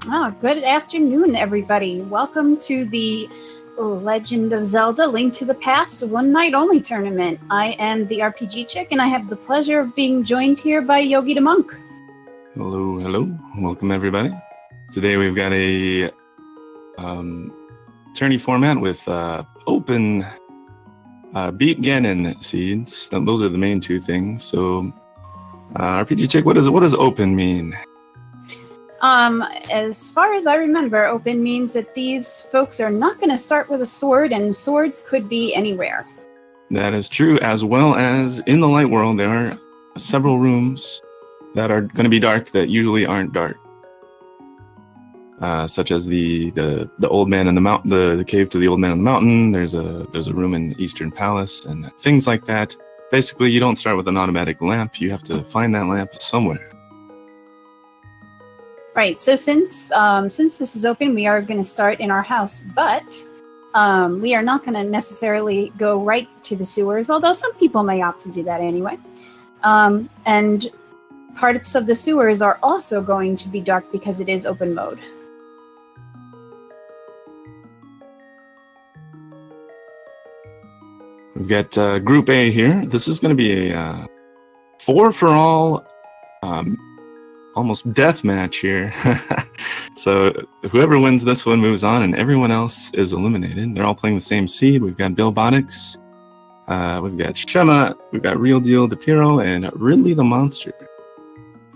Good afternoon, everybody. Welcome to the Legend of Zelda Link to the Past One Night Only tournament. I am the RPG Chick, and I have the pleasure of being joined here by Yogi the Monk. Hello, hello. Welcome, everybody. Today we've got a tourney format with open beat Ganon seeds. Those are the main two things. So, RPG Chick, what does open mean? As far as I remember, open means that these folks are not going to start with a sword, and swords could be anywhere. That is true, as well as in the light world, there are several rooms that are going to be dark that usually aren't dark. Such as the old man in the mountain, the cave to the old man in the mountain. There's a room in Eastern Palace and things like that. Basically, you don't start with an automatic lamp. You have to find that lamp somewhere. Right. So since this is open, we are going to start in our house, but we are not going to necessarily go right to the sewers, although some people may opt to do that anyway. And parts of the sewers are also going to be dark because it is open mode. We've got Group A here. This is going to be a 4-for-all almost death match here. So whoever wins this one moves on, and everyone else is eliminated. They're all playing the same seed. We've got billbotics, we've got Shema, we've got realdealdipirro, and Ridley the Monster.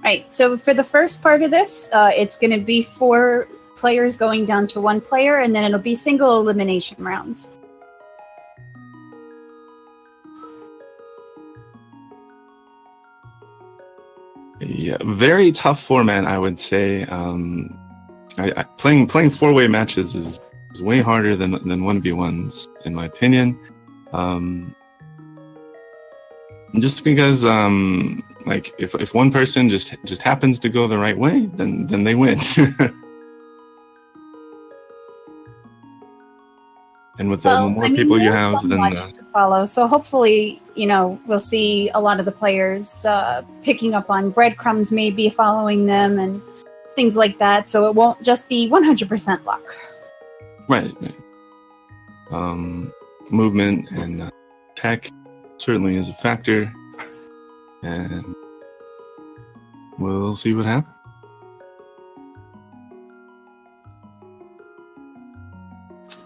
Right. So for the first part of this, it's going to be 4 players going down to 1 player, and then it'll be single elimination rounds. Yeah, very tough format, I would say. Playing 4-way matches is way harder than 1v1s, in my opinion. Just because, like, if one person just happens to go the right way, then they win. And with the more people you have, then to follow. So hopefully, we'll see a lot of the players picking up on breadcrumbs, maybe following them and things like that. So it won't just be 100% luck. Right. Movement and tech certainly is a factor, and we'll see what happens.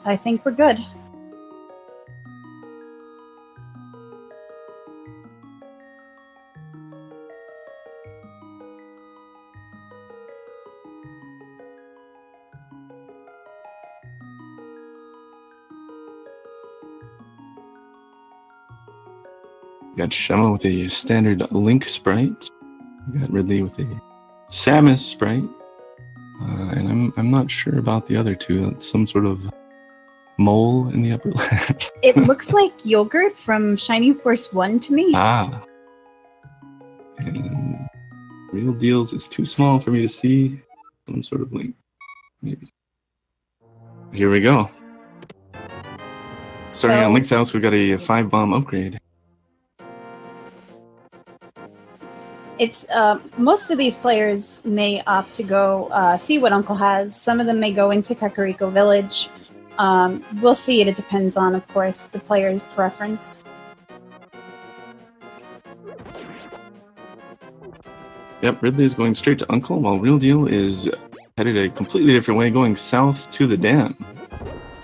I think we're good. We got Shema with a standard Link sprite. We got Ridley with a Samus sprite. And I'm not sure about the other two. That's some sort of mole in the upper left. It looks like yogurt from Shining Force 1 to me. Ah. And Real Deals is too small for me to see. Some sort of Link, maybe. Here we go. Starting on Link's house, we've got a 5-bomb upgrade. It's most of these players may opt to go see what Uncle has. Some of them may go into Kakariko Village. We'll see it. It depends on, of course, the player's preference. Yep, Ridley is going straight to Uncle, while Real Deal is headed a completely different way, going south to the dam.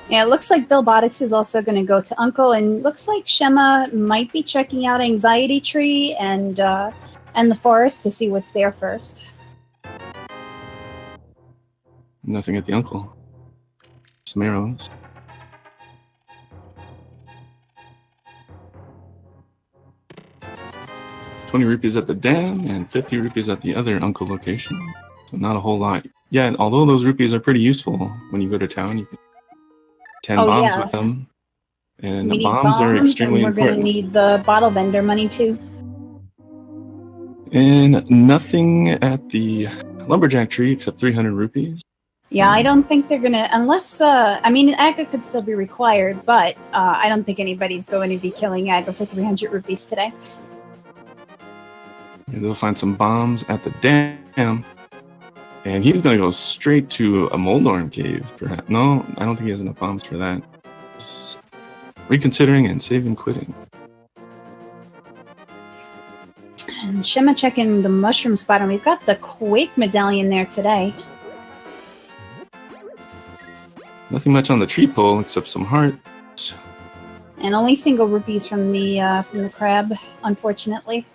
Yeah, it looks like billbotics is also going to go to Uncle, and looks like Shema might be checking out Anxiety Tree and the forest to see what's there first. Nothing at the Uncle. Some arrows. 20 rupees at the dam and 50 rupees at the other Uncle location. So not a whole lot. Yeah, although those rupees are pretty useful when you go to town. You get 10 bombs with them. And the bombs are extremely important. We're going to need the bottle vendor money too. And nothing at the lumberjack tree except 300 rupees. Yeah, I don't think they're going to, unless, I mean, Aga could still be required, but I don't think anybody's going to be killing Aga for 300 rupees today. Yeah, they'll find some bombs at the dam. And he's going to go straight to a Moldorm cave, perhaps. No, I don't think he has enough bombs for that. He's reconsidering and saving quitting. And Shema checking the mushroom spot, and we've got the Quake medallion there today. Nothing much on the tree pole except some hearts. And only single rupees from the crab, unfortunately.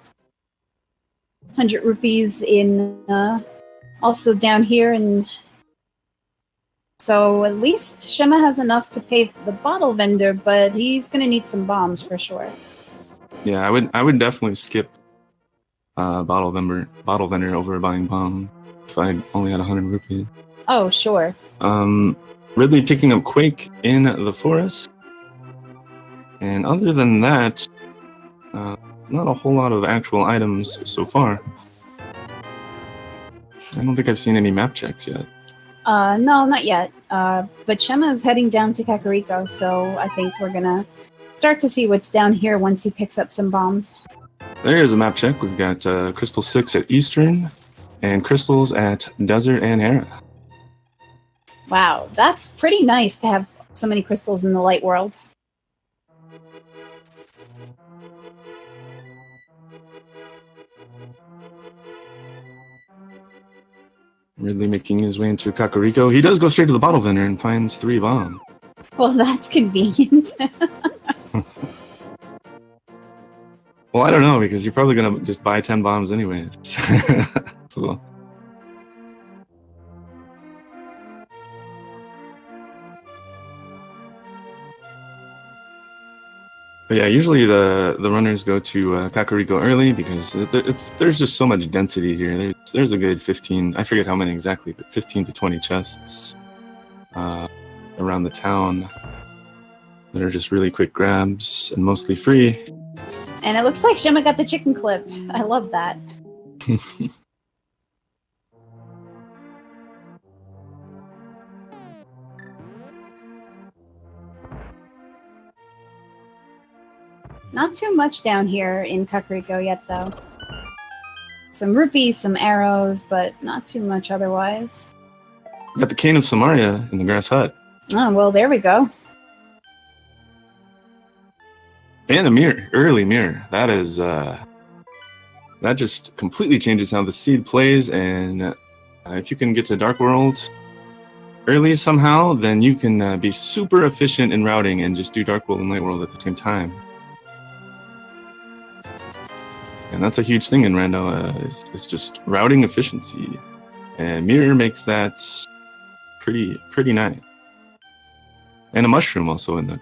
100 rupees in also down here, and so at least Shema has enough to pay the bottle vendor, but he's gonna need some bombs for sure. Yeah, I would definitely skip bottle vendor over buying bomb if I only had 100 rupees. Oh, sure. Ridley picking up Quake in the forest. And other than that, not a whole lot of actual items so far. I don't think I've seen any map checks yet. No, not yet. But Shema is heading down to Kakariko, so I think we're gonna start to see what's down here once he picks up some bombs. There's a map check. We've got Crystal 6 at Eastern, and Crystals at Desert and Hera. Wow, that's pretty nice to have so many crystals in the light world. Ridley making his way into Kakariko. He does go straight to the bottle vendor and finds 3 bombs. Well, that's convenient. Well, I don't know, because you're probably going to just buy 10 bombs anyways. So, but yeah, usually the runners go to Kakariko early because there's just so much density here. There's a good 15, I forget how many exactly, but 15 to 20 chests around the town that are just really quick grabs and mostly free. And it looks like Shema got the chicken clip. I love that. Not too much down here in Kakariko yet, though. Some rupees, some arrows, but not too much otherwise. Got the cane of Samaria in the grass hut. Oh, well, there we go. And a mirror, early mirror. That is, that just completely changes how the seed plays, and if you can get to Dark World early somehow, then you can be super efficient in routing and just do Dark World and Light World at the same time. And that's a huge thing in Rando, it's just routing efficiency. And mirror makes that pretty nice. And a mushroom also in there.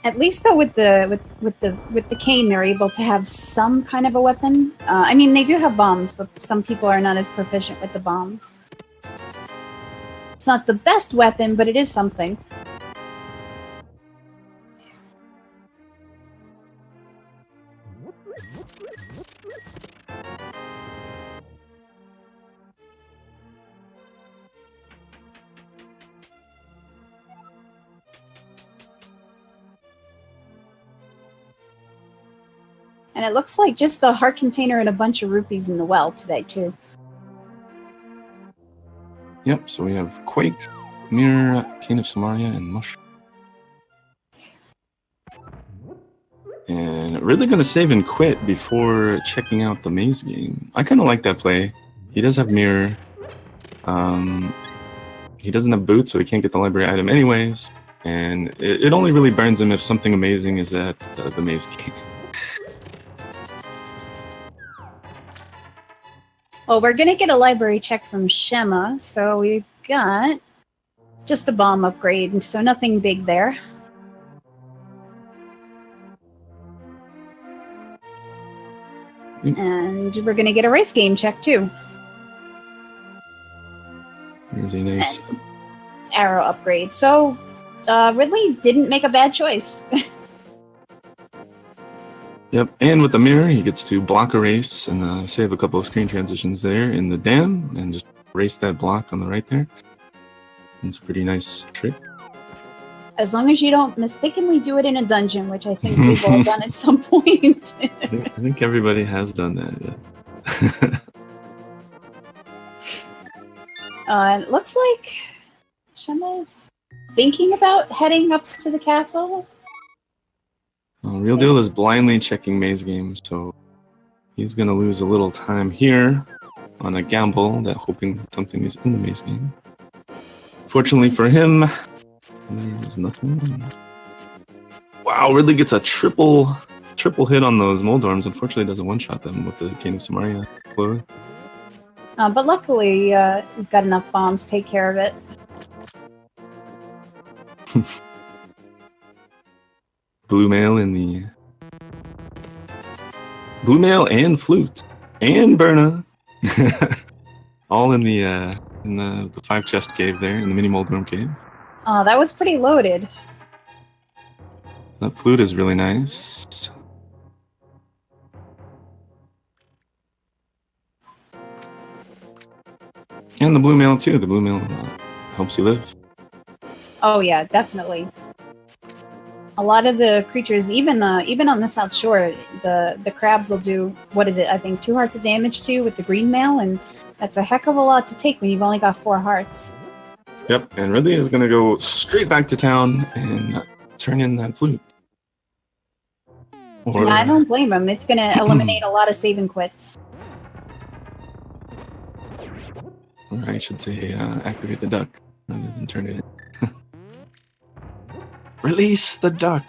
At least though, with the cane, they're able to have some kind of a weapon. I mean, they do have bombs, but some people are not as proficient with the bombs. It's not the best weapon, but it is something. And it looks like just a heart container and a bunch of rupees in the well today, too. Yep, so we have Quake, Mirror, Cane of Samaria, and Mushroom. And really going to save and quit before checking out the maze game. I kind of like that play. He does have Mirror. He doesn't have boots, so he can't get the library item anyways. And it only really burns him if something amazing is at the maze game. Well, we're going to get a library check from Shema, so we've got just a bomb upgrade, so nothing big there. And we're going to get a race game check, too. Here's a nice arrow upgrade. So, Ridley didn't make a bad choice. Yep, and with the mirror, he gets to block a race and save a couple of screen transitions there in the dam, and just erase that block on the right there. It's a pretty nice trick. Yep. As long as you don't mistakenly do it in a dungeon, which I think we've all done at some point. I think everybody has done that, yeah. It looks like Shema's thinking about heading up to the castle. Real Deal is blindly checking maze games, so he's gonna lose a little time here on a gamble that hoping that something is in the maze game. Fortunately for him, there's nothing. Wow, Ridley gets a triple hit on those Moldorms. Unfortunately, doesn't one-shot them with the Cane of Samaria flow. But luckily, he's got enough bombs to take care of it. Blue Mail in the... Blue Mail and Flute. And Berna. All in the 5-chest cave there, in the mini Moldorm cave. That was pretty loaded. That Flute is really nice. And the Blue Mail too. The Blue Mail helps you live. Oh yeah, definitely. A lot of the creatures, even on the South Shore, the crabs will do, what is it, I think 2 hearts of damage to you with the green mail, and that's a heck of a lot to take when you've only got 4 hearts. Yep, and Ridley is going to go straight back to town and turn in that Flute. Or... Yeah, I don't blame him. It's going to eliminate a lot of save and quits. Or I should say activate the duck rather than turn it in. Release the duck!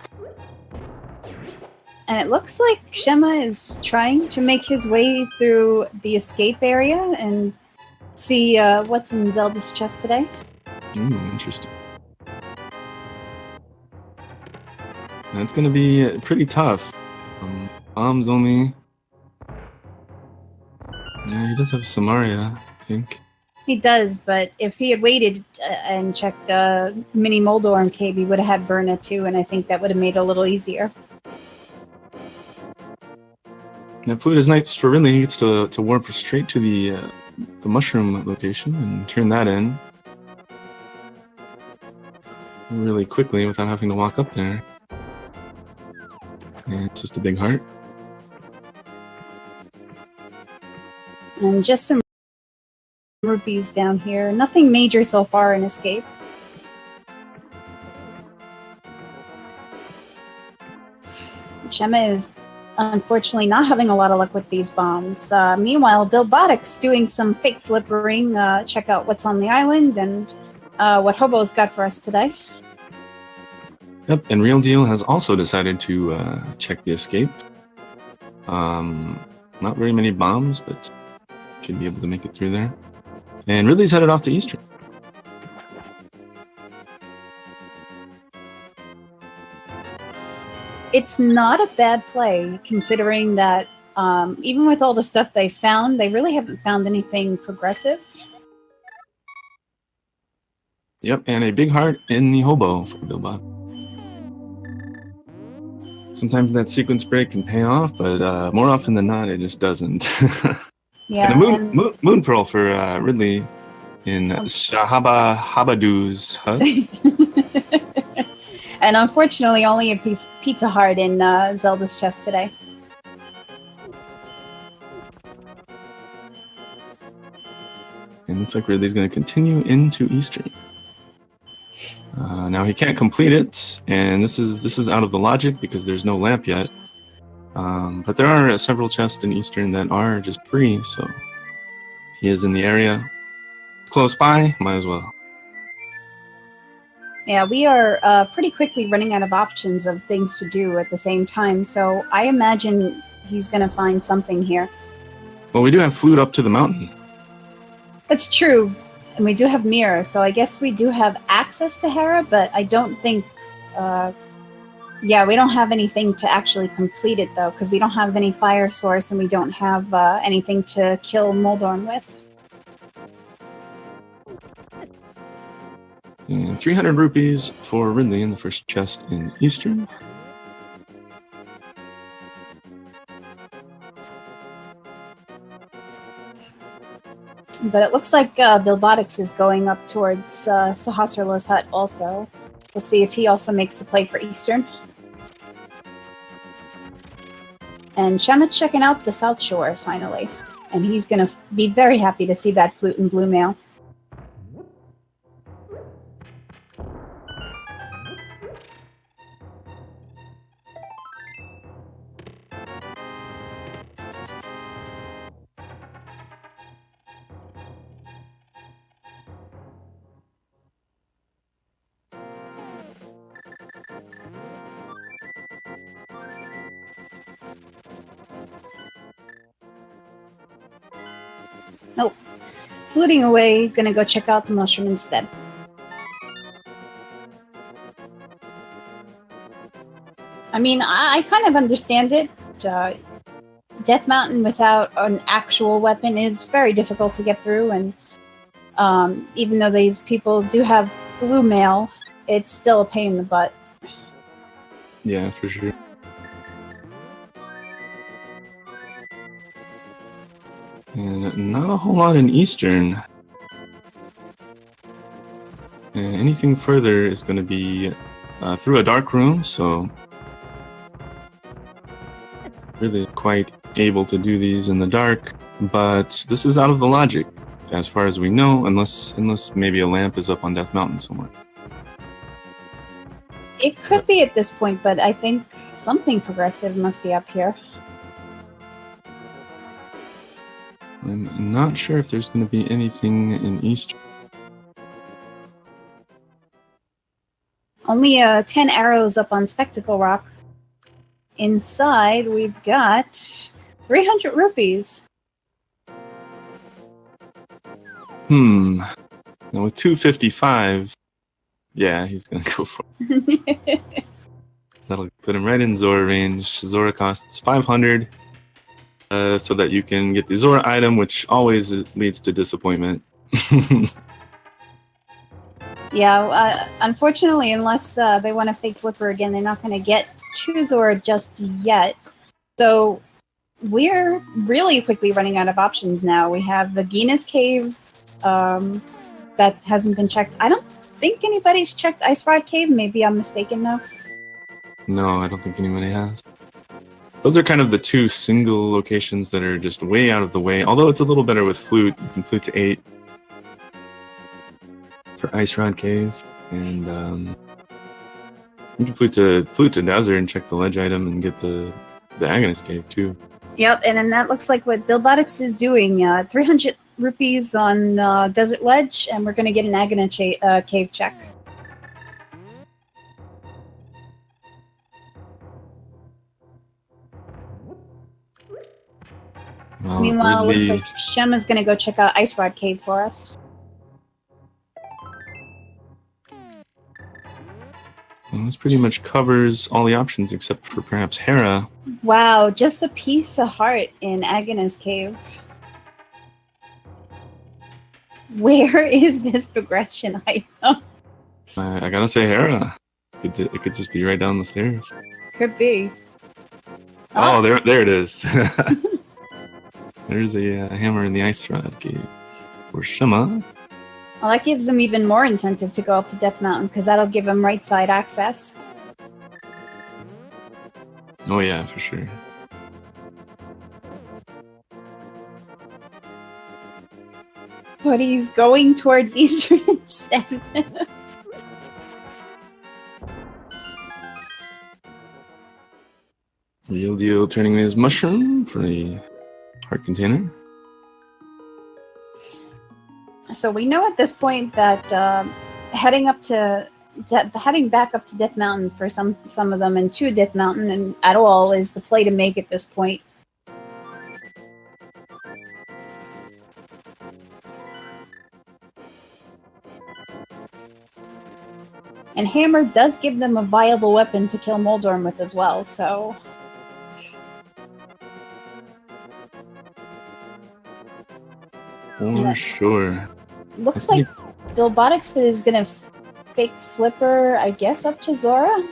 And it looks like Shema is trying to make his way through the escape area and see what's in Zelda's chest today. Interesting. That's going to be pretty tough. Bombs only... Yeah, he does have Samaria, I think. He does, but if he had waited and checked Mini Moldorm Cave, he would have had Berna too, and I think that would have made it a little easier. That Flute is nice for Ridley. He gets to warp straight to the mushroom location and turn that in really quickly without having to walk up there. And it's just a big heart. And just some rupees down here. Nothing major so far in escape. Shema is unfortunately not having a lot of luck with these bombs. Meanwhile, billbotics doing some fake flippering. Check out what's on the island and what Hobo's got for us today. Yep, and Real Deal has also decided to check the escape. Not very many bombs, but should be able to make it through there. And Ridley's headed off to Eastern. It's not a bad play, considering that even with all the stuff they found, they really haven't found anything progressive. Yep, and a big heart in the hobo for Billbot. Sometimes that sequence break can pay off, but more often than not, it just doesn't. Yeah, and a moon pearl for Ridley in Shahaba Habadu's hut. And unfortunately, only a pizza heart in Zelda's chest today. And looks like Ridley's going to continue into Eastern. Now he can't complete it, and this is out of the logic because there's no lamp yet. But there are several chests in Eastern that are just free, so he is in the area close by, might as well. Yeah, we are pretty quickly running out of options of things to do at the same time, so I imagine he's going to find something here. Well, we do have Flute up to the mountain. That's true, and we do have Mirror, so I guess we do have access to Hera, but I don't think... yeah, we don't have anything to actually complete it, though, because we don't have any fire source, and we don't have anything to kill Moldorm with. And 300 rupees for Ridley in the first chest in Eastern. But it looks like Billbotics is going up towards Sahasrarla's hut also. We'll see if he also makes the play for Eastern. And Shemma's checking out the South Shore, finally. And he's going to be very happy to see that flute and blue mail. Nope. Fluting away, gonna go check out the mushroom instead. I mean, I kind of understand it. Death Mountain without an actual weapon is very difficult to get through, and even though these people do have blue mail, it's still a pain in the butt. Yeah, for sure. And not a whole lot in Eastern. And anything further is going to be through a dark room, so really quite able to do these in the dark. But this is out of the logic, as far as we know, unless maybe a lamp is up on Death Mountain somewhere. It could be at this point, but I think something progressive must be up here. I'm not sure if there's going to be anything in Eastern. Only 10 arrows up on Spectacle Rock. Inside, we've got 300 rupees. Now with 255, yeah, he's going to go for it. So that'll put him right in Zora range. Zora costs 500. So that you can get the Zora item, which always leads to disappointment. Yeah, unfortunately, unless they want to fake Flipper again, they're not going to get to Zora just yet. So we're really quickly running out of options now. We have the Venus Cave that hasn't been checked. I don't think anybody's checked Ice Rod Cave. Maybe I'm mistaken, though. No, I don't think anybody has. Those are kind of the two single locations that are just way out of the way. Although it's a little better with Flute. You can Flute to 8 for Ice Rod Cave. And you can Flute to Desert and check the ledge item and get the Agonist Cave too. Yep, and then that looks like what billbotics is doing. 300 rupees on Desert Ledge, and we're going to get an Agonist Cave check. Well, Meanwhile, Ridley, looks like Shem is going to go check out Ice Rod Cave for us. well, this pretty much covers all the options except for perhaps Hera. Wow, just a piece of heart in Agonist Cave. Where is this progression item? I gotta say Hera. It could just be right down the stairs. Could be. Oh, there it is. There's a hammer in the Ice Rod Cave. Or Shema. Well, that gives him even more incentive to go up to Death Mountain, because that'll give him right side access. Oh yeah, for sure. But he's going towards Eastern instead. Real deal turning in his mushroom for a heart container. So we know at this point that heading back up to Death Mountain for some of them, and to Death Mountain and at all, is the play to make at this point. And Hammer does give them a viable weapon to kill Moldorm with as well, so... For sure. Looks like billbotics is gonna fake Flipper, I guess, up to Zora?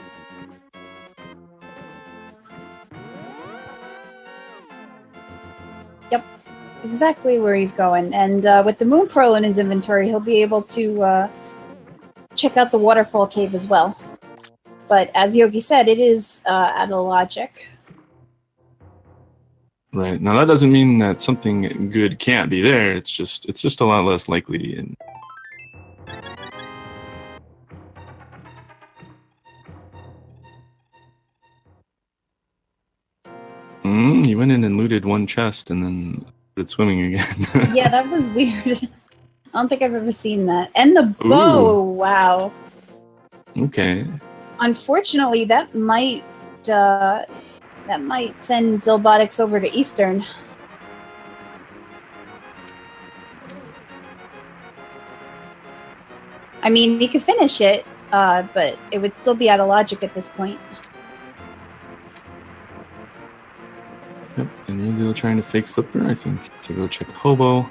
Yep, exactly where he's going. And with the Moon Pearl in his inventory, he'll be able to check out the waterfall cave as well. But as Yogi said, it is out of logic. Right. Now that doesn't mean that something good can't be there. It's just a lot less likely. And he went in and looted one chest and then started swimming again. Yeah, that was weird. I don't think I've ever seen that. And the bow, Ooh. wow. Okay. Unfortunately, that might send billbotics over to Eastern. I mean, he could finish it, but it would still be out of logic at this point. Yep, and Real trying to fake Flipper, I think, to go check Hobo.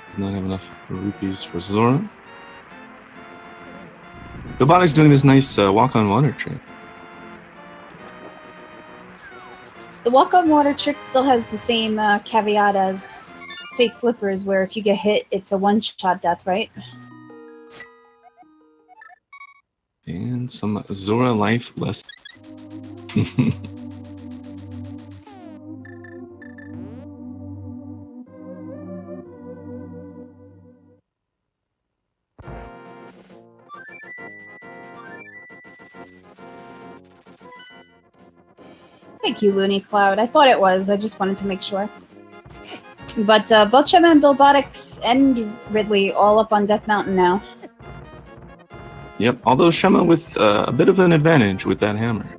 Does not have enough rupees for Zora. Billbotics doing this nice walk on water trick. The walk on water trick still has the same caveat as fake Flippers, where if you get hit, it's a one-shot death, right? And some Zora life less. Thank you, Looney Cloud. I thought it was. I just wanted to make sure. But both Shema and Billbotics and Ridley all up on Death Mountain now. Yep, although Shema with a bit of an advantage with that hammer.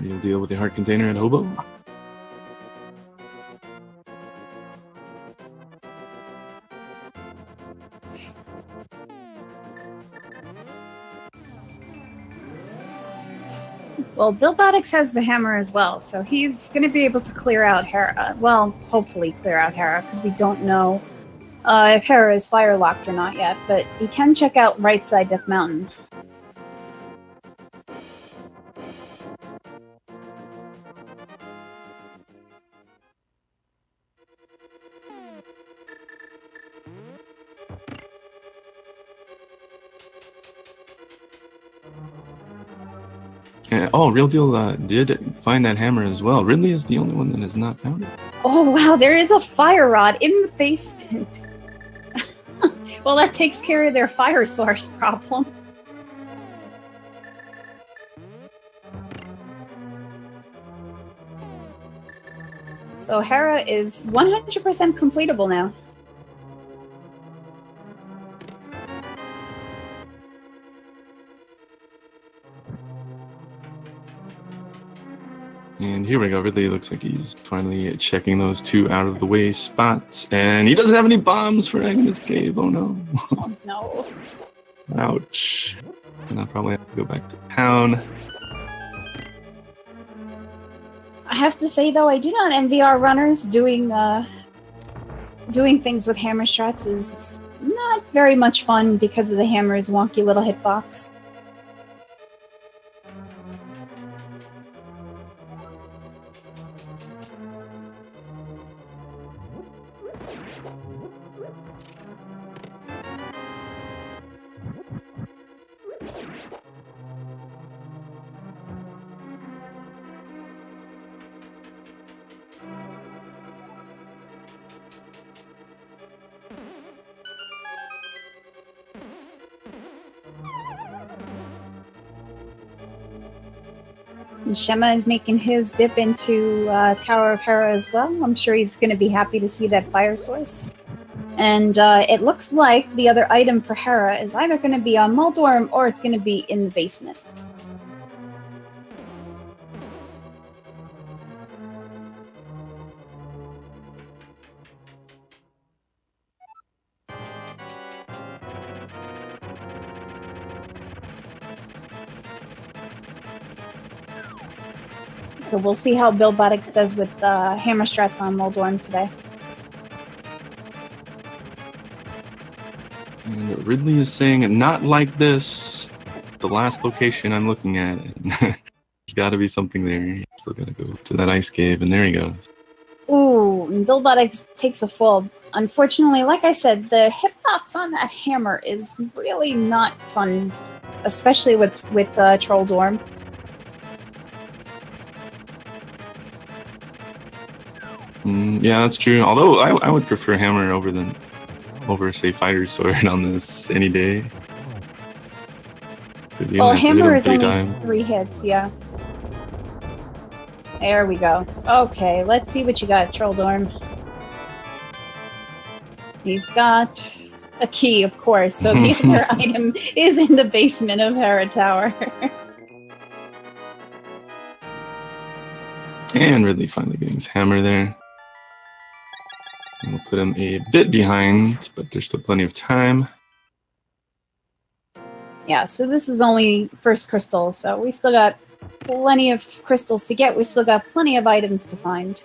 You'll deal with the heart container at Hobo. Well, Billbotics has the hammer as well, so he's going to be able to clear out Hera. Well, hopefully clear out Hera, because we don't know if Hera is fire locked or not yet, but he can check out right side Death Mountain. Oh, Real Deal did find that hammer as well. Ridley is the only one that has not found it. Oh, wow, there is a fire rod in the basement. Well, that takes care of their fire source problem. So Hera is 100% completable now. And here we go. Ridley looks like he's finally checking those two out of the way spots. And he doesn't have any bombs for Agnes Cave. Oh no. Oh, no. Ouch. And I'll probably have to go back to town. I have to say, though, I do not envy our runners doing things with hammer struts. Is not very much fun because of the hammer's wonky little hitbox. And Shema is making his dip into Tower of Hera as well. I'm sure he's going to be happy to see that fire source. And it looks like the other item for Hera is either going to be on Muldorm or it's going to be in the basement. So we'll see how Billbotics does with hammer strats on Muldorm today. And Ridley is saying, not like this. the last location I'm looking at. And got to be something there. You still got to go to that ice cave, and there he goes. Ooh, and billbotics takes a fall. Unfortunately, like I said, the hitbox on that hammer is really not fun, especially with Troll Dorm. Yeah, that's true. Although I would prefer hammer over say fighter's sword on this any day. Well, hammer is only 3 hits, yeah. There we go. Okay, let's see what you got, Troll Dorm. He's got a key, of course, so the other item is in the basement of Hera Tower. And Ridley finally getting his hammer there. And we'll put him a bit behind, but there's still plenty of time. Yeah, so this is only first crystal, so we still got plenty of crystals to get. We still got plenty of items to find.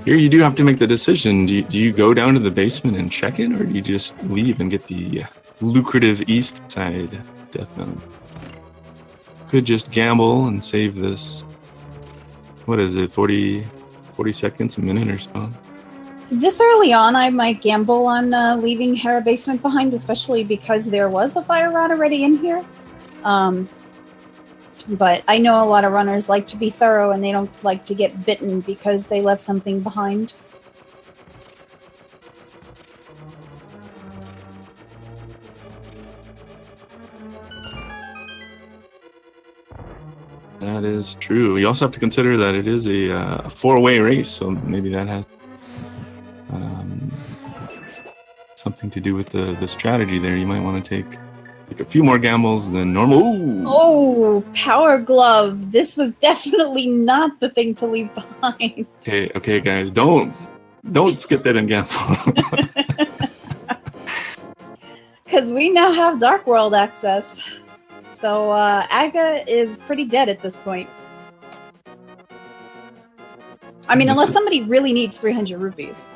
Here you do have to make the decision. Do you go down to the basement and check it, or do you just leave and get the lucrative east side death mount? Could just gamble and save this. What is it, 40 seconds, a minute or so? This early on, I might gamble on leaving Hera Basement behind, especially because there was a fire rod already in here. But I know a lot of runners like to be thorough and they don't like to get bitten because they left something behind. That is true. You also have to consider that it is a 4-way race, so maybe that has something to do with the strategy there. You might want to take a few more gambles than normal. Ooh. Oh, Power Glove. This was definitely not the thing to leave behind. Okay, guys, don't skip that and gamble. Because we now have Dark World access. So Aga is pretty dead at this point. I mean, unless somebody really needs 300 rupees.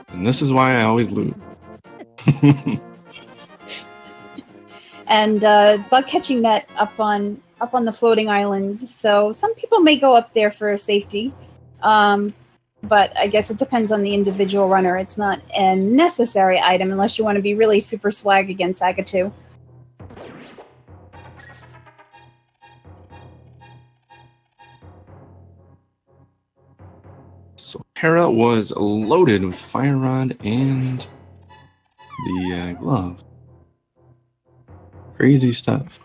And this is why I always lose. And bug catching net up on the floating island. So some people may go up there for safety, but I guess it depends on the individual runner. It's not a necessary item unless you want to be really super swag against Aga 2. So Hera was loaded with fire rod and the glove. Crazy stuff.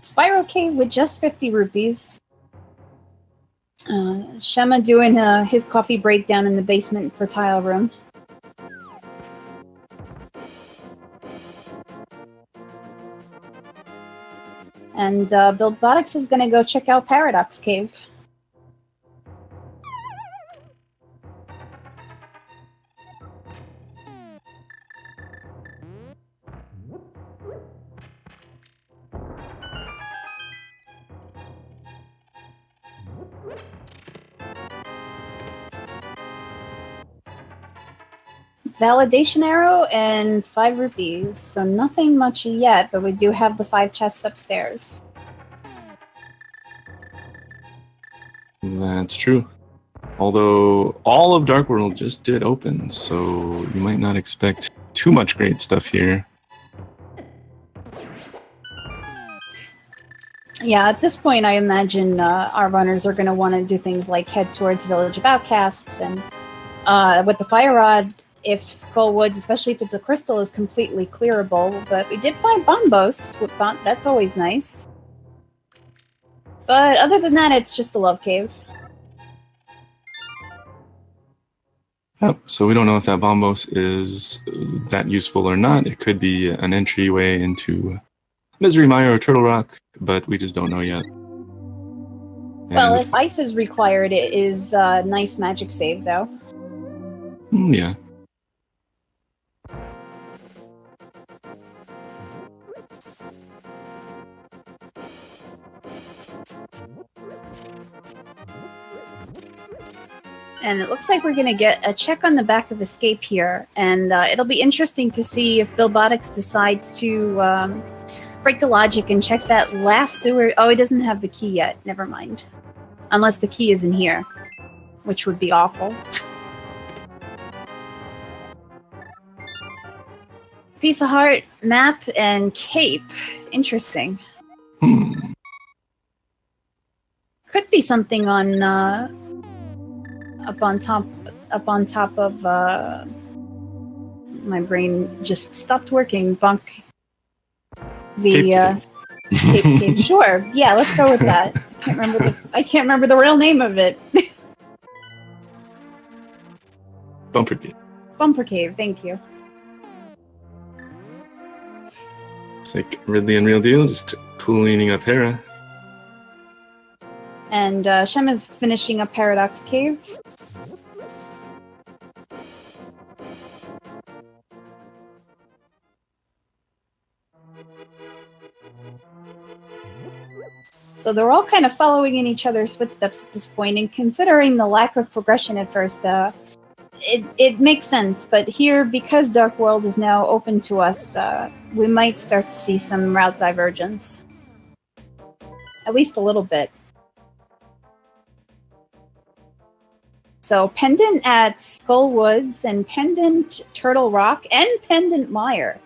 Spiral Cave with just 50 rupees. Shema doing his coffee break down in the basement for tile room. And Billbotics is going to go check out Paradox Cave. Validation arrow and 5 rupees. So nothing much yet, but we do have the 5 chests upstairs. That's true. Although all of Dark World just did open, so you might not expect too much great stuff here. Yeah, at this point I imagine our runners are going to want to do things like head towards Village of Outcasts, and with the Fire Rod, if Skullwoods, especially if it's a crystal, is completely clearable. But we did find Bombos. That's always nice. But other than that, it's just a love cave. Yep, so we don't know if that Bombos is that useful or not. It could be an entryway into Misery Mire or Turtle Rock, but we just don't know yet. Well, if ice is required, it is a nice magic save, though. Yeah. And it looks like we're going to get a check on the back of Escape here. And it'll be interesting to see if billbotics decides to break the logic and check that last sewer. Oh, he doesn't have the key yet. Never mind. Unless the key is in here, which would be awful. Piece of heart, map, and cape. Interesting. Could be something on up on top of my brain just stopped working. Bunk the cape. Sure, yeah, let's go with that. I can't remember the real name of it. Bumper cave. Bumper cave. Thank you. It's like Ridley and Real Deal just cleaning up Hera. And Shema's finishing up Paradox Cave. So they're all kind of following in each other's footsteps at this point, and considering the lack of progression at first, it makes sense. But here, because Dark World is now open to us, we might start to see some route divergence. At least a little bit. So Pendant at Skull Woods, and Pendant Turtle Rock, and Pendant Mire.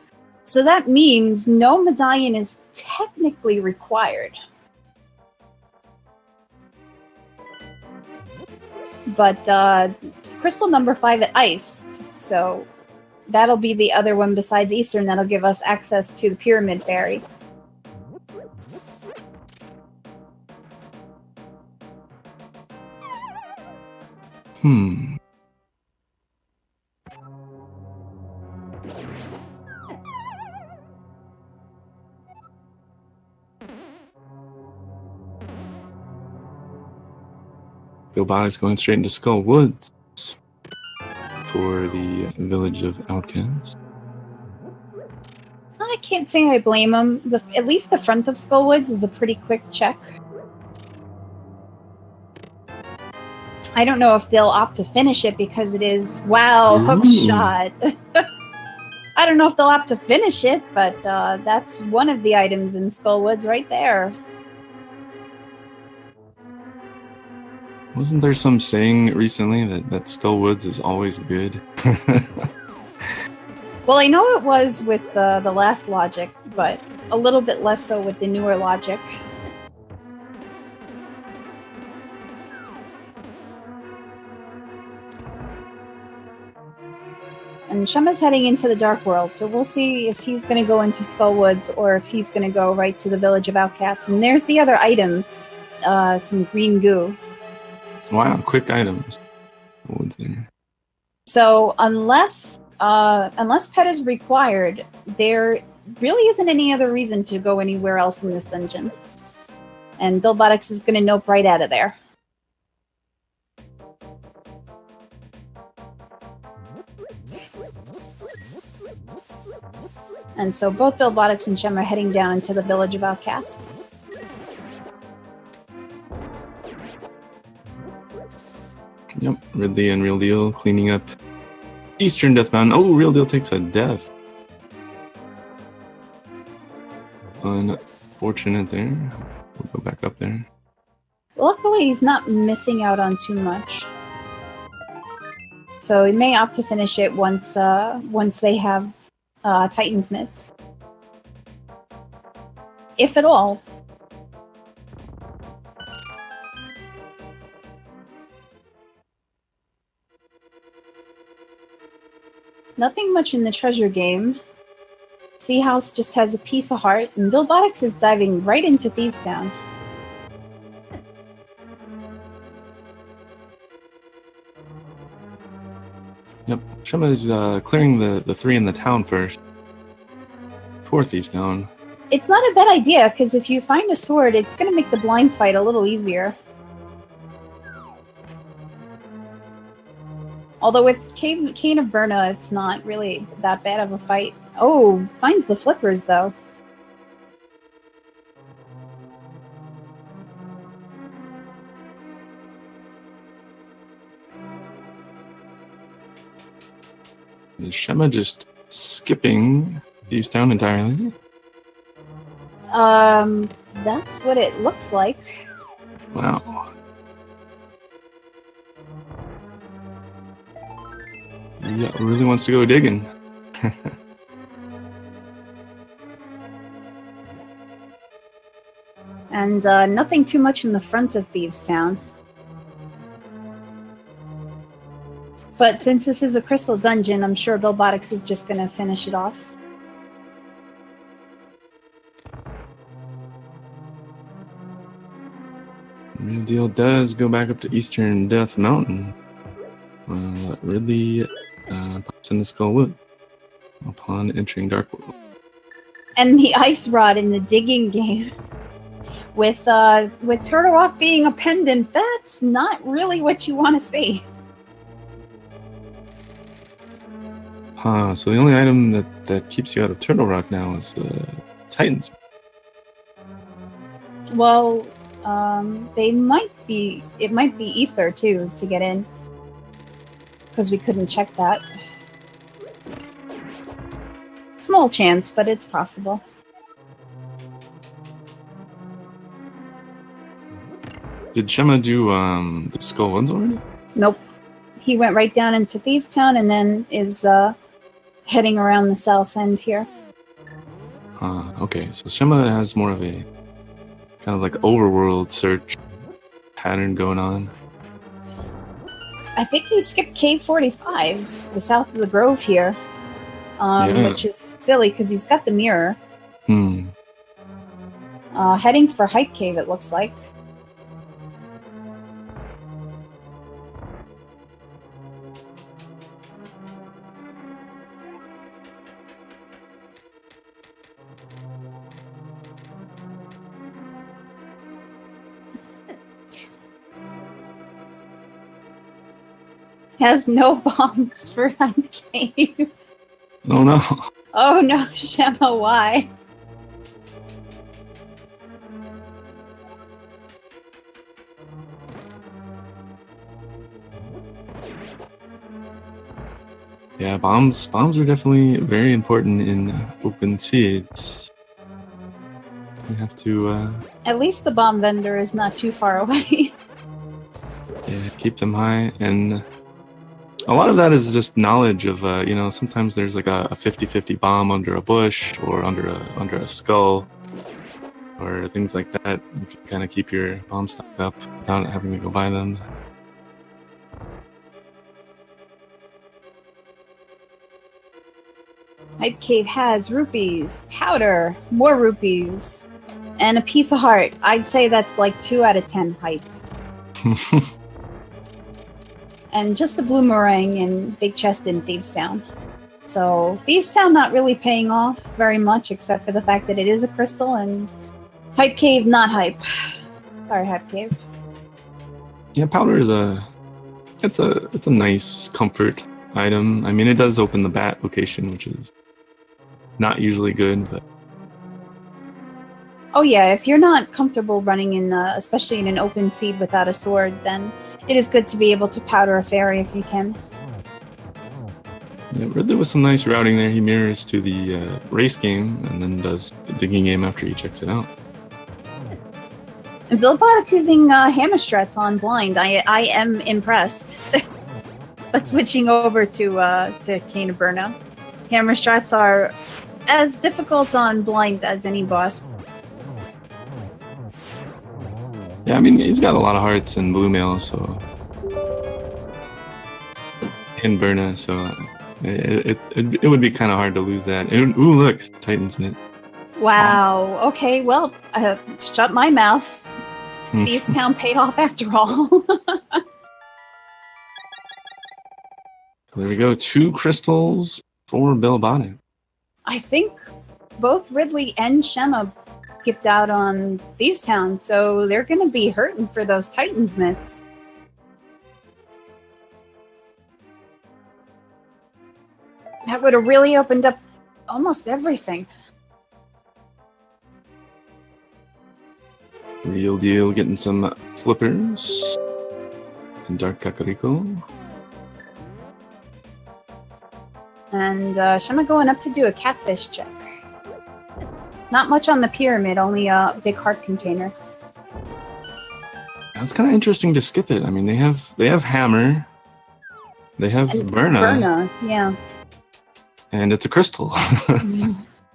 So that means no medallion is technically required. But crystal number 5 at Ice. So that'll be the other one besides Eastern that'll give us access to the Pyramid Fairy. Billbotics going straight into Skull Woods for the Village of Outcasts. I can't say I blame them. At least the front of Skull Woods is a pretty quick check. I don't know if they'll opt to finish it because it is, wow, hook shot. I don't know if they'll opt to finish it, but that's one of the items in Skull Woods right there. Wasn't there some saying recently that Skull Woods is always good? Well, I know it was with the last logic, but a little bit less so with the newer logic. And Shema's heading into the Dark World, so we'll see if he's going to go into Skull Woods or if he's going to go right to the Village of Outcasts. And there's the other item, some green goo. Wow, quick items. What's there? So unless pet is required, there really isn't any other reason to go anywhere else in this dungeon. And billbotics is going to nope right out of there. And so both billbotics and Shem are heading down into the Village of Outcasts. Yep, Ridley and Real Deal cleaning up Eastern Death Mountain. Oh, Real Deal takes a death. Unfortunate there. We'll go back up there. Luckily, he's not missing out on too much. So he may opt to finish it once they have Titan's mitts. If at all. Nothing much in the treasure game. Sea House just has a piece of heart, and billbotics is diving right into Thieves Town. Yep, Shema is clearing the 3 in the town first. Poor Thieves Town. It's not a bad idea, because if you find a sword, it's going to make the blind fight a little easier. Although with Cane of Burna, it's not really that bad of a fight. Oh, finds the flippers, though. Is Shema just skipping Thieves Town entirely? That's what it looks like. Wow. Yeah, really wants to go digging. And nothing too much in the front of Thieves Town. But since this is a crystal dungeon, I'm sure Billbotics is just going to finish it off. Real Deal does go back up to Eastern Death Mountain. Ridley pops in the Skull Wood upon entering Dark World. And the ice rod in the digging game, with Turtle Rock being a pendant, that's not really what you want to see. So the only item that keeps you out of Turtle Rock now is Titans. Well, it might be Ether too to get in, because we couldn't check that. Small chance, but it's possible. Did Shema do the Skull Woods already? Nope. He went right down into Thieves Town and then is heading around the south end here. Okay, so Shema has more of a kind of like overworld search pattern going on. I think he skipped Cave 45, the south of the Grove here, which is silly because he's got the mirror. Heading for Hype Cave, it looks like. Has no bombs for Hype Cave. Oh no. Oh no, Shema, why? Yeah, bombs are definitely very important in open seeds. You have to At least the bomb vendor is not too far away. yeah, keep them high, and a lot of that is just knowledge of sometimes there's like a 50-50 bomb under a bush or under a skull or things like that. You can kind of keep your bomb stock up without having to go buy them. Hype Cave has rupees, powder, more rupees, and a piece of heart. I'd say that's like 2 out of 10 hype. And just a blue meringue and big chest in Thieves Town. So Thieves Town not really paying off very much, except for the fact that it is a crystal, and Hype Cave not hype. Sorry, Hype Cave. Yeah, powder is it's a nice comfort item. I mean, it does open the bat location, which is not usually good, but oh yeah, if you're not comfortable running in, especially in an open seed without a sword, then it is good to be able to powder a fairy if you can. yeah, Ridley with some nice routing there. He mirrors to the race game and then does the digging game after he checks it out. And Billbotics using hammer struts on blind. I am impressed. But switching over to Cane of Burna, hammer struts are as difficult on blind as any boss. Yeah, I mean, he's got a lot of hearts and blue mail, so and Burna, so it would be kind of hard to lose that. Ooh, look, Titan's Mitt. Wow. Okay, well, shut my mouth. Thieves Town paid off after all. So there we go. 2 crystals for Billbotics. I think both Ridley and Shema skipped out on Thieves Town, so they're going to be hurting for those Titans mitts. That would have really opened up almost everything. Real Deal getting some flippers. And Dark Kakariko. And Shema going up to do a catfish check. Not much on the pyramid, only a big heart container. It's kind of interesting to skip it. I mean, they have hammer, they have Burna, yeah, and it's a crystal.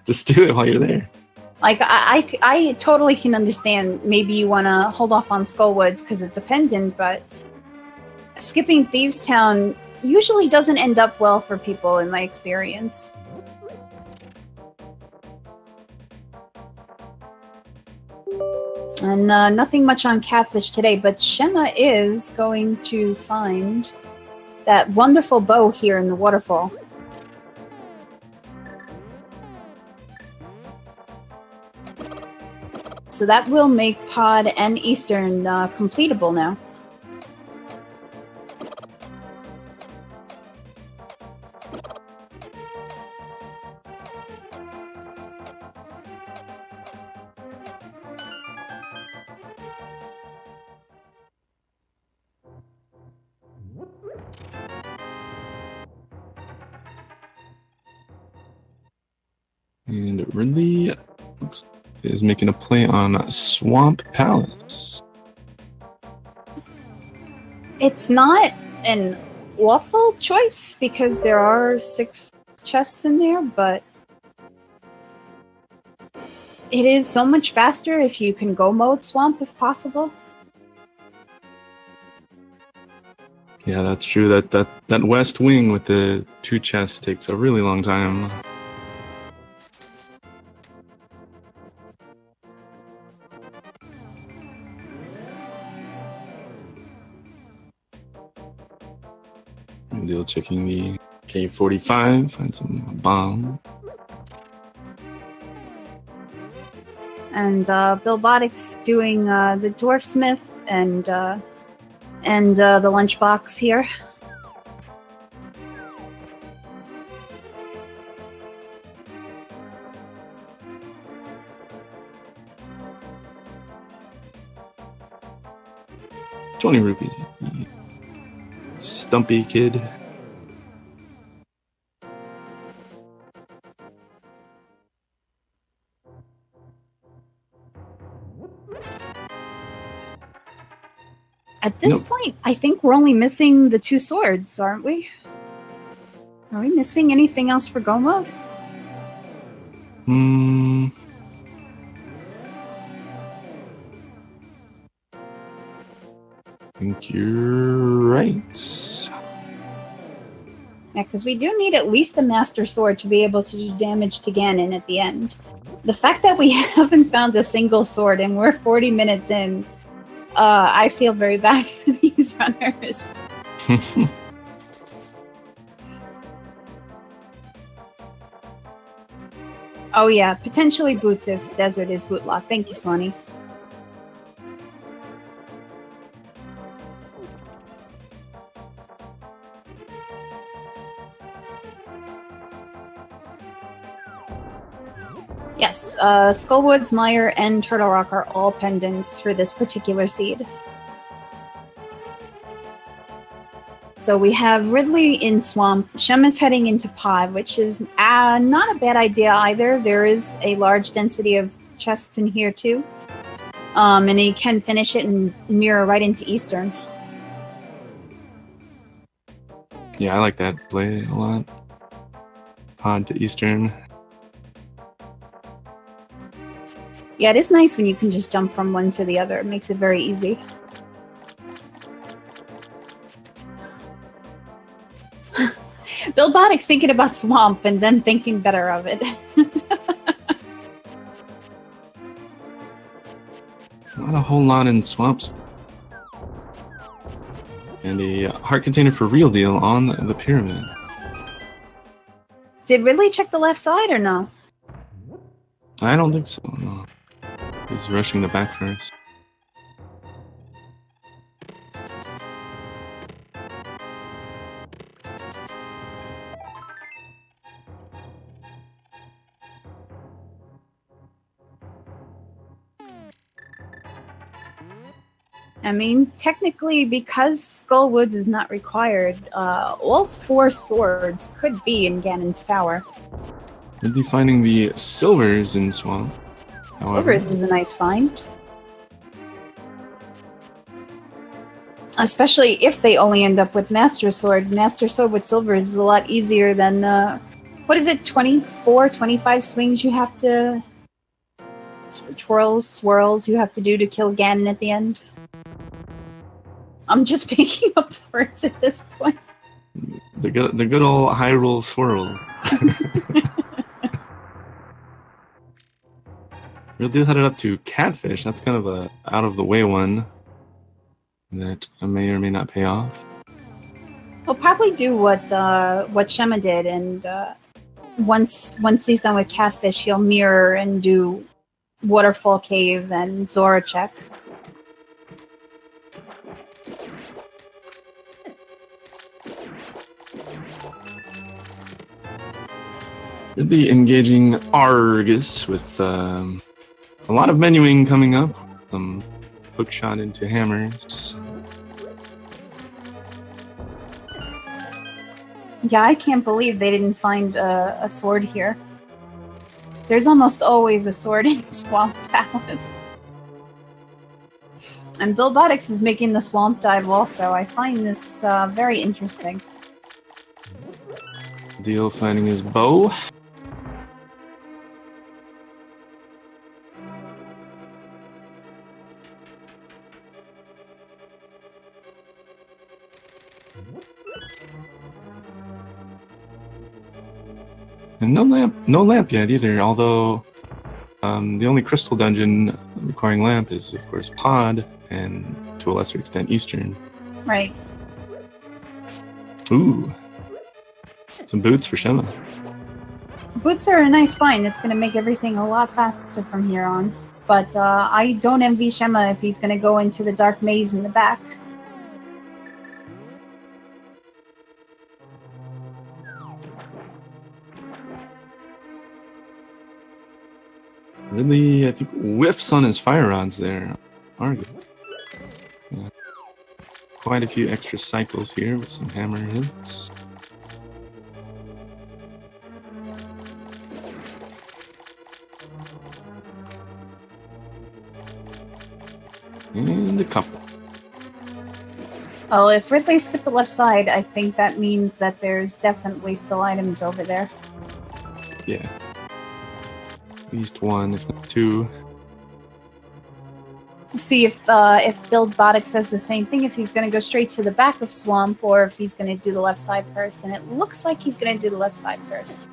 Just do it while you're there. Like I totally can understand. Maybe you want to hold off on Skullwoods because it's a pendant, but skipping Thieves Town usually doesn't end up well for people in my experience. And nothing much on Catfish today, but Shema is going to find that wonderful bow here in the waterfall. So that will make Pod and Eastern completable now. And Ridley is making a play on Swamp Palace. It's not an awful choice because there are 6 chests in there, but it is so much faster if you can go mode Swamp if possible. Yeah, that's true. That west wing with the 2 chests takes a really long time. Deal checking the K45, find some bomb. And billbotics doing the dwarfsmith and the lunchbox here. ₹20. Stumpy kid. At this point, I think we're only missing the 2 swords, aren't we? Are we missing anything else for go mode? I think you're right. Yeah, because we do need at least a Master Sword to be able to do damage to Ganon at the end. The fact that we haven't found a single sword and we're 40 minutes in, I feel very bad for these runners. Oh yeah, potentially boots if Desert is bootlock. Thank you, Swanee. Yes, Skullwoods, Mire, and Turtle Rock are all pendants for this particular seed. So we have Ridley in Swamp. Shem is heading into Pod, which is not a bad idea either. There is a large density of chests in here too. And he can finish it and mirror right into Eastern. Yeah, I like that play a lot. Pod to Eastern. Yeah, it is nice when you can just jump from one to the other. It makes it very easy. billbotics thinking about Swamp and then thinking better of it. Not a whole lot in Swamps. And a heart container for Real Deal on the pyramid. Did Ridley check the left side or no? I don't think so, no. He's rushing the back first. I mean, technically, because Skullwoods is not required, all 4 swords could be in Ganon's tower. We'll be finding the silvers in Swamp. However, Silvers is a nice find. Especially if they only end up with Master Sword. Master Sword with silvers is a lot easier than, what is it, 24, 25 swings you have to... swirls you have to do to kill Ganon at the end. I'm just picking up words at this point. the good old Hyrule swirl. Real Deal headed up to Catfish. That's kind of a out of the way one that may or may not pay off. He'll probably do what Shema did, and once he's done with Catfish, he'll mirror and do Waterfall Cave and Zora check. Really engaging Argus with a lot of menuing coming up. Some hookshot into hammers. Yeah, I can't believe they didn't find a sword here. There's almost always a sword in Swamp Palace. And billbotics is making the swamp dive also. I find this very interesting. Deal finding his bow. And no lamp yet either, although the only crystal dungeon requiring lamp is, of course, Pod, and to a lesser extent, Eastern. Right. Ooh. Some boots for Shema. Boots are a nice find. It's going to make everything a lot faster from here on. But I don't envy Shema if he's going to go into the dark maze in the back. Really, I think, whiffs on his fire rods there. Argus. Quite a few extra cycles here with some hammer hits. And a couple. Well, if Ridley skipped the left side, I think that means that there's definitely still items over there. Yeah. At least one, if not two. See if billbotics does the same thing, if he's going to go straight to the back of Swamp, or if he's going to do the left side first. And it looks like he's going to do the left side first.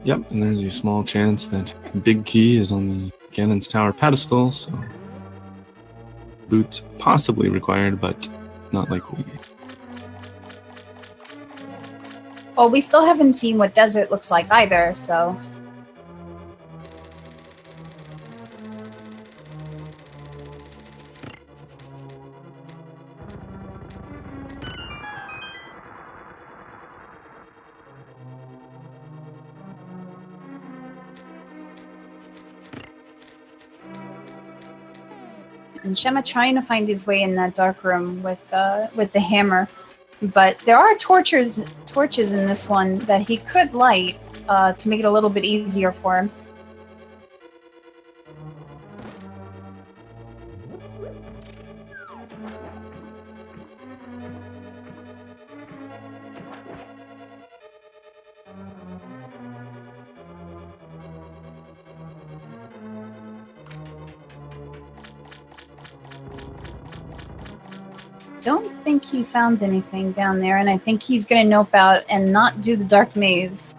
Yep, and there's a small chance that Big Key is on the Ganon's Tower pedestal, so boots possibly required, but not likely. Well, we still haven't seen what desert looks like either, so... And Shema trying to find his way in that dark room with the hammer, but there are torches in this one that he could light to make it a little bit easier for him. Don't think he found anything down there, and I think he's going to nope out and not do the dark maze.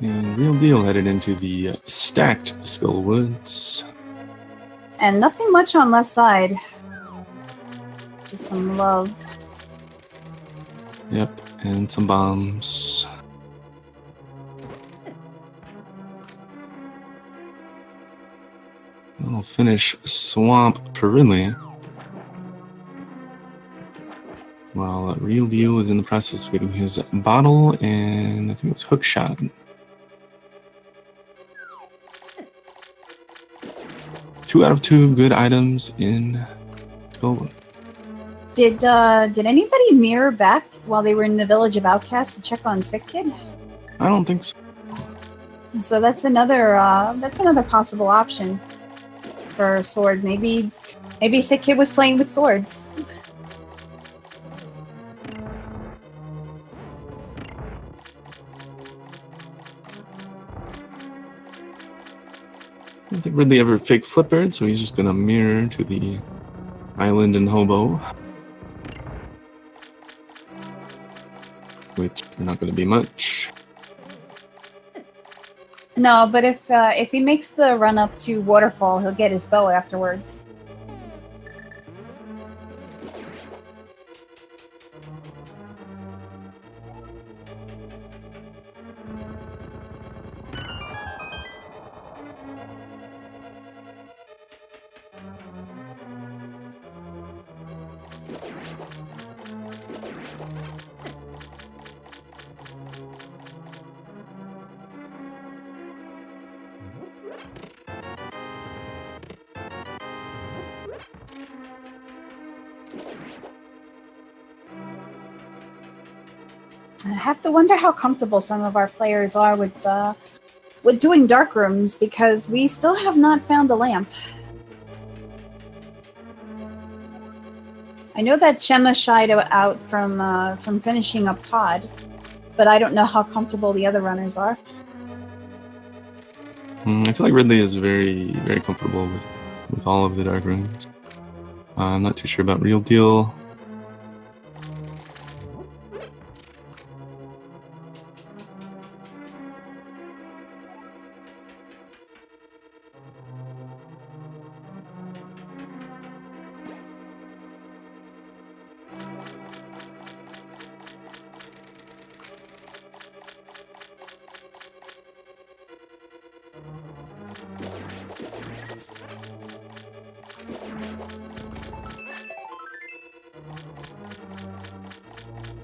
And Real Deal headed into the stacked Skullwoods. And nothing much on left side. Just some love. Yep, and some bombs. I'll finish Swamp for Ridley. While Real Deal is in the process of getting his bottle and I think it was hook shot. Two out of two good items in Skull. Did anybody mirror back while they were in the village of outcasts to check on Sick Kid? I don't think so. So that's another possible option for Sword. Maybe Sick Kid was playing with swords. I don't think Ridley ever fake flippered, so he's just gonna mirror to the island and hobo. Which are not gonna be much. No, but if he makes the run up to Waterfall, he'll get his bow afterwards. I have to wonder how comfortable some of our players are with doing dark rooms, because we still have not found a lamp. I know that Chema shied out from finishing a pod, but I don't know how comfortable the other runners are. I feel like Ridley is very, very comfortable with all of the dark rooms. I'm not too sure about Real Deal.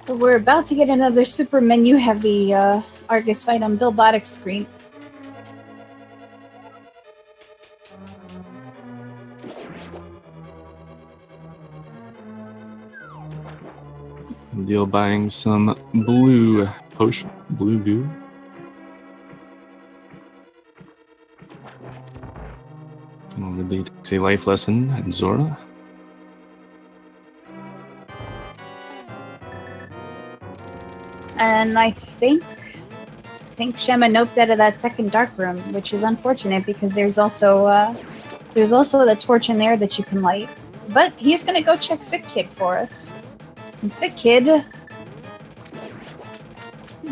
But we're about to get another super menu heavy Argus fight on billbotics screen. Deal buying some blue potion, blue goo. Ridley takes a life lesson at Zora. And I think Shema noped out of that second dark room, which is unfortunate because there's also the torch in there that you can light. But he's gonna go check Sick Kid for us. And Sick Kid,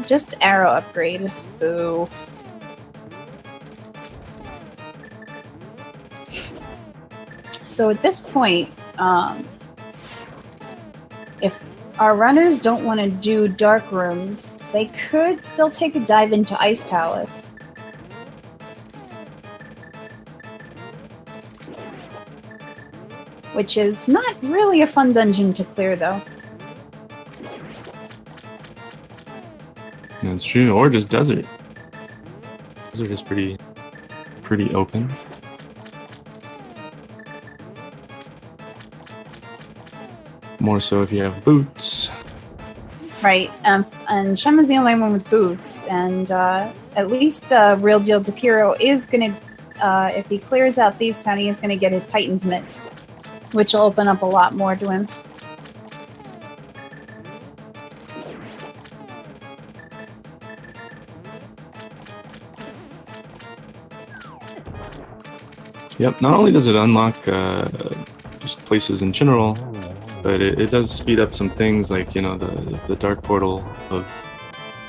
just arrow upgrade. Boo. So at this point, if our runners don't want to do dark rooms, they could still take a dive into Ice Palace. Which is not really a fun dungeon to clear, though. That's true, or just desert. Desert is pretty open. More so if you have boots. Right, and Shema's the only one with boots, and at least RGLtv is gonna, if he clears out Thieves Town, he is gonna get his Titan's Mitts, which will open up a lot more to him. Yep, not only does it unlock just places in general, but it does speed up some things like, you know, the dark portal of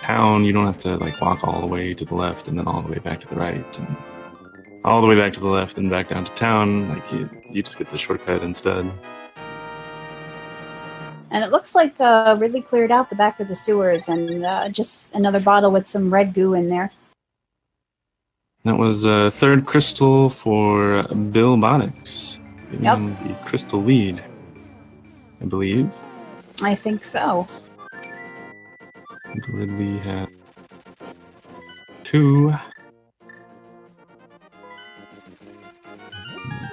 town. You don't have to like walk all the way to the left and then all the way back to the right. And all the way back to the left and back down to town. Like you just get the shortcut instead. And it looks like Ridley cleared out the back of the sewers and just another bottle with some red goo in there. That was third crystal for billbotics. Yep. The crystal lead, I believe. I think so. I think Ridley had 2.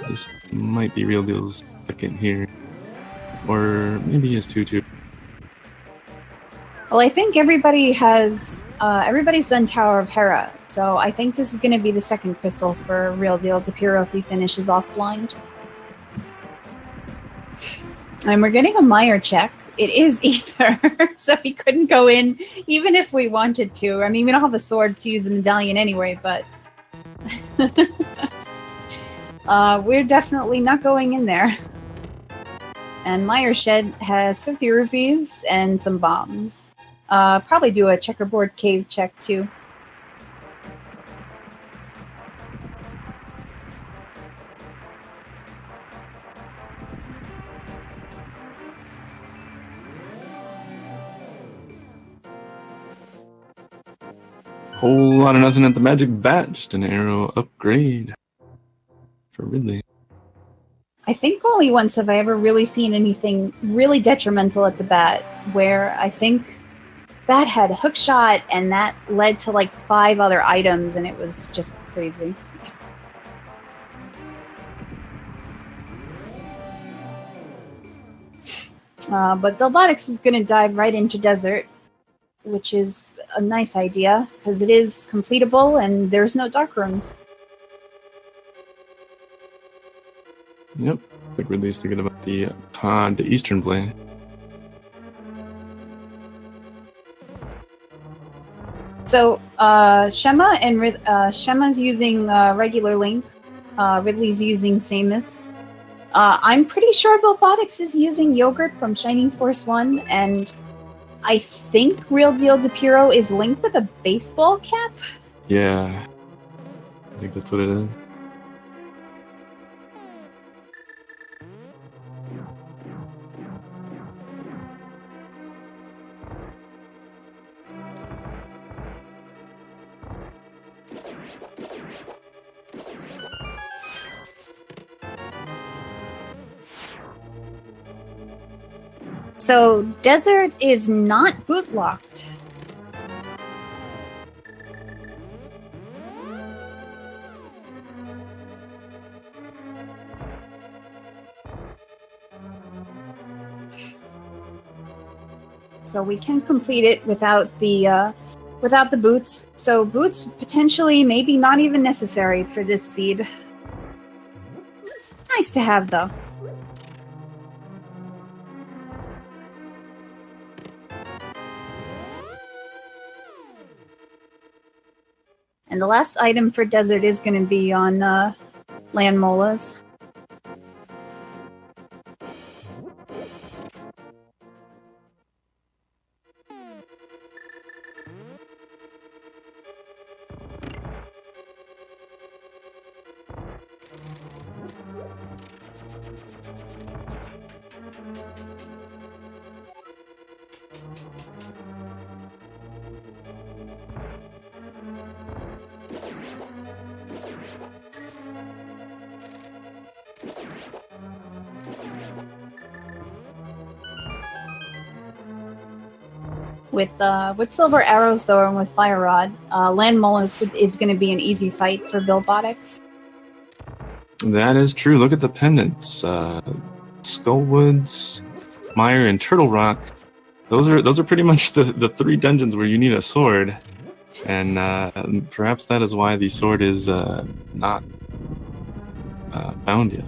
This might be Real Deal's second here. Or maybe he has 2 too. Well, I think everybody has... everybody's done Tower of Hera, so I think this is going to be the second crystal for Real Deal DiPirro if he finishes off blind. And we're getting a Meyer check. It is ether, so he couldn't go in even if we wanted to. I mean, we don't have a sword to use the medallion anyway, but... we're definitely not going in there. And Meyer Shed has 50 rupees and some bombs. Probably do a checkerboard cave check too. Whole lot of nothing at the magic bat, just an arrow upgrade for Ridley. I think only once have I ever really seen anything really detrimental at the bat, where I think that had hook shot and that led to like 5 other items, and it was just crazy. But billbotics is going to dive right into desert, which is a nice idea because it is completable and there's no dark rooms. Yep, I think Ridley's thinking about the eastern play. So Shema and Shema's using regular Link. Ridley's using Samus. I'm pretty sure billbotics is using Yogurt from Shining Force 1, and I think Real Deal DiPirro is Link with a baseball cap. Yeah, I think that's what it is. So, Desert is not boot locked. So we can complete it without the boots. So boots potentially maybe not even necessary for this seed. Nice to have though. And the last item for desert is going to be on land molas. With silver arrows though, and with fire rod, land mola is going to be an easy fight for billbotics. That is true. Look at the pendants. Skullwoods, Mire, and Turtle Rock. Those are pretty much the 3 dungeons where you need a sword, and perhaps that is why the sword is not bound yet.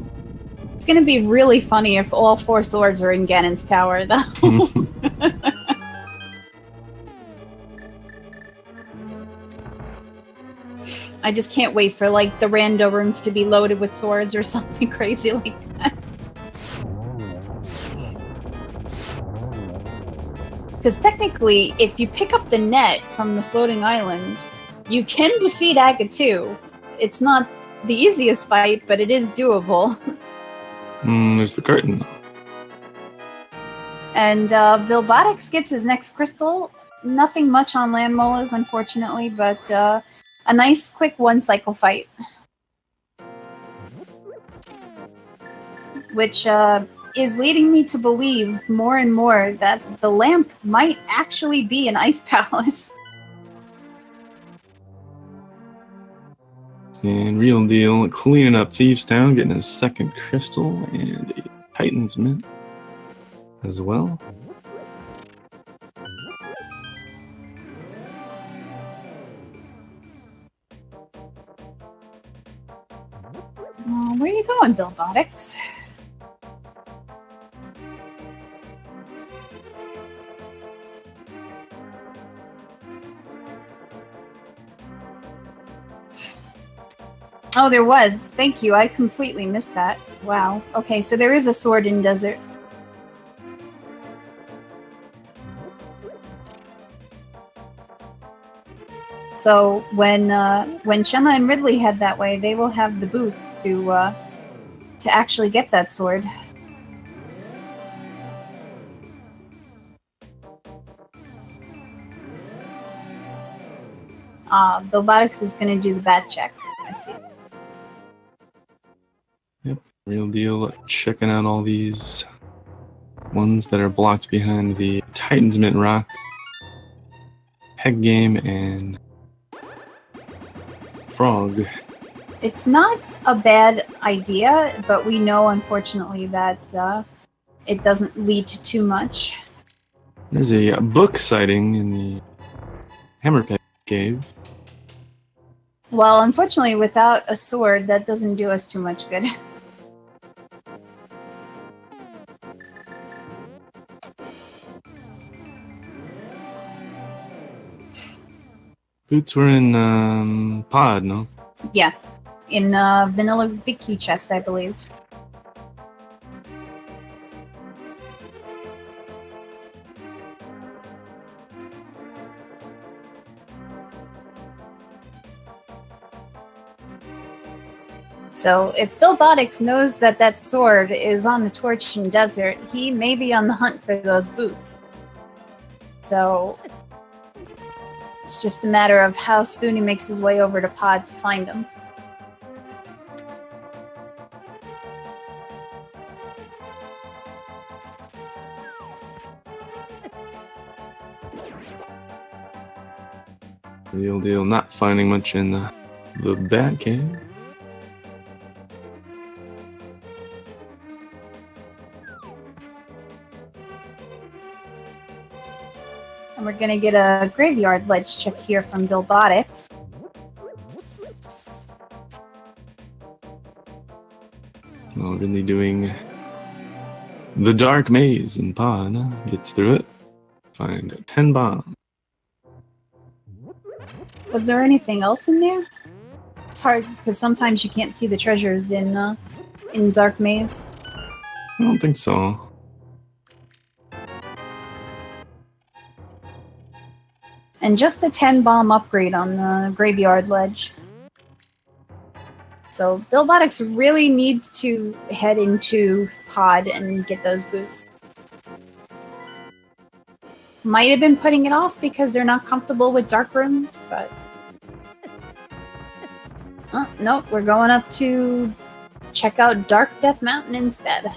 It's going to be really funny if all 4 swords are in Ganon's tower, though. I just can't wait for like the rando rooms to be loaded with swords or something crazy like that. Because technically, if you pick up the net from the floating island, you can defeat Aga 2. It's not the easiest fight, but it is doable. There's the curtain. And billbotics gets his next crystal. Nothing much on land molas, unfortunately, but a nice, quick one-cycle fight. Which is leading me to believe more and more that the lamp might actually be an ice palace. And Real Deal cleaning up Thieves Town, getting his second crystal and a Titan's Mint as well. Where are you going, billbotics? Oh, there was. Thank you. I completely missed that. Wow. Okay, so there is a sword in desert. So when Shema and Ridley head that way, they will have the boot to actually get that sword. Billbotics is going to do the bat check. I see. Yep, Real Deal checking out all these ones that are blocked behind the Titan's Mint Rock, Peg Game, and Frog. It's not a bad idea, but we know, unfortunately, that it doesn't lead to too much. There's a book sighting in the Hammerpeg Cave. Well, unfortunately, without a sword, that doesn't do us too much good. Boots were in Pod, no? Yeah, in Vanilla Vicky chest, I believe. So if billbotics knows that that sword is on the Torched Desert, he may be on the hunt for those boots. So it's just a matter of how soon he makes his way over to Pod to find them. Real Deal not finding much in the Bat Cave. And we're going to get a graveyard ledge check here from billbotics. Well, really doing the Dark Maze in Pod. Gets through it. Find 10 bombs. Was there anything else in there? It's hard because sometimes you can't see the treasures in Dark Maze. I don't think so. And just a 10 bomb upgrade on the graveyard ledge. So billbotics really needs to head into Pod and get those boots. Might have been putting it off because they're not comfortable with dark rooms, but... Oh, nope, we're going up to check out Dark Death Mountain instead.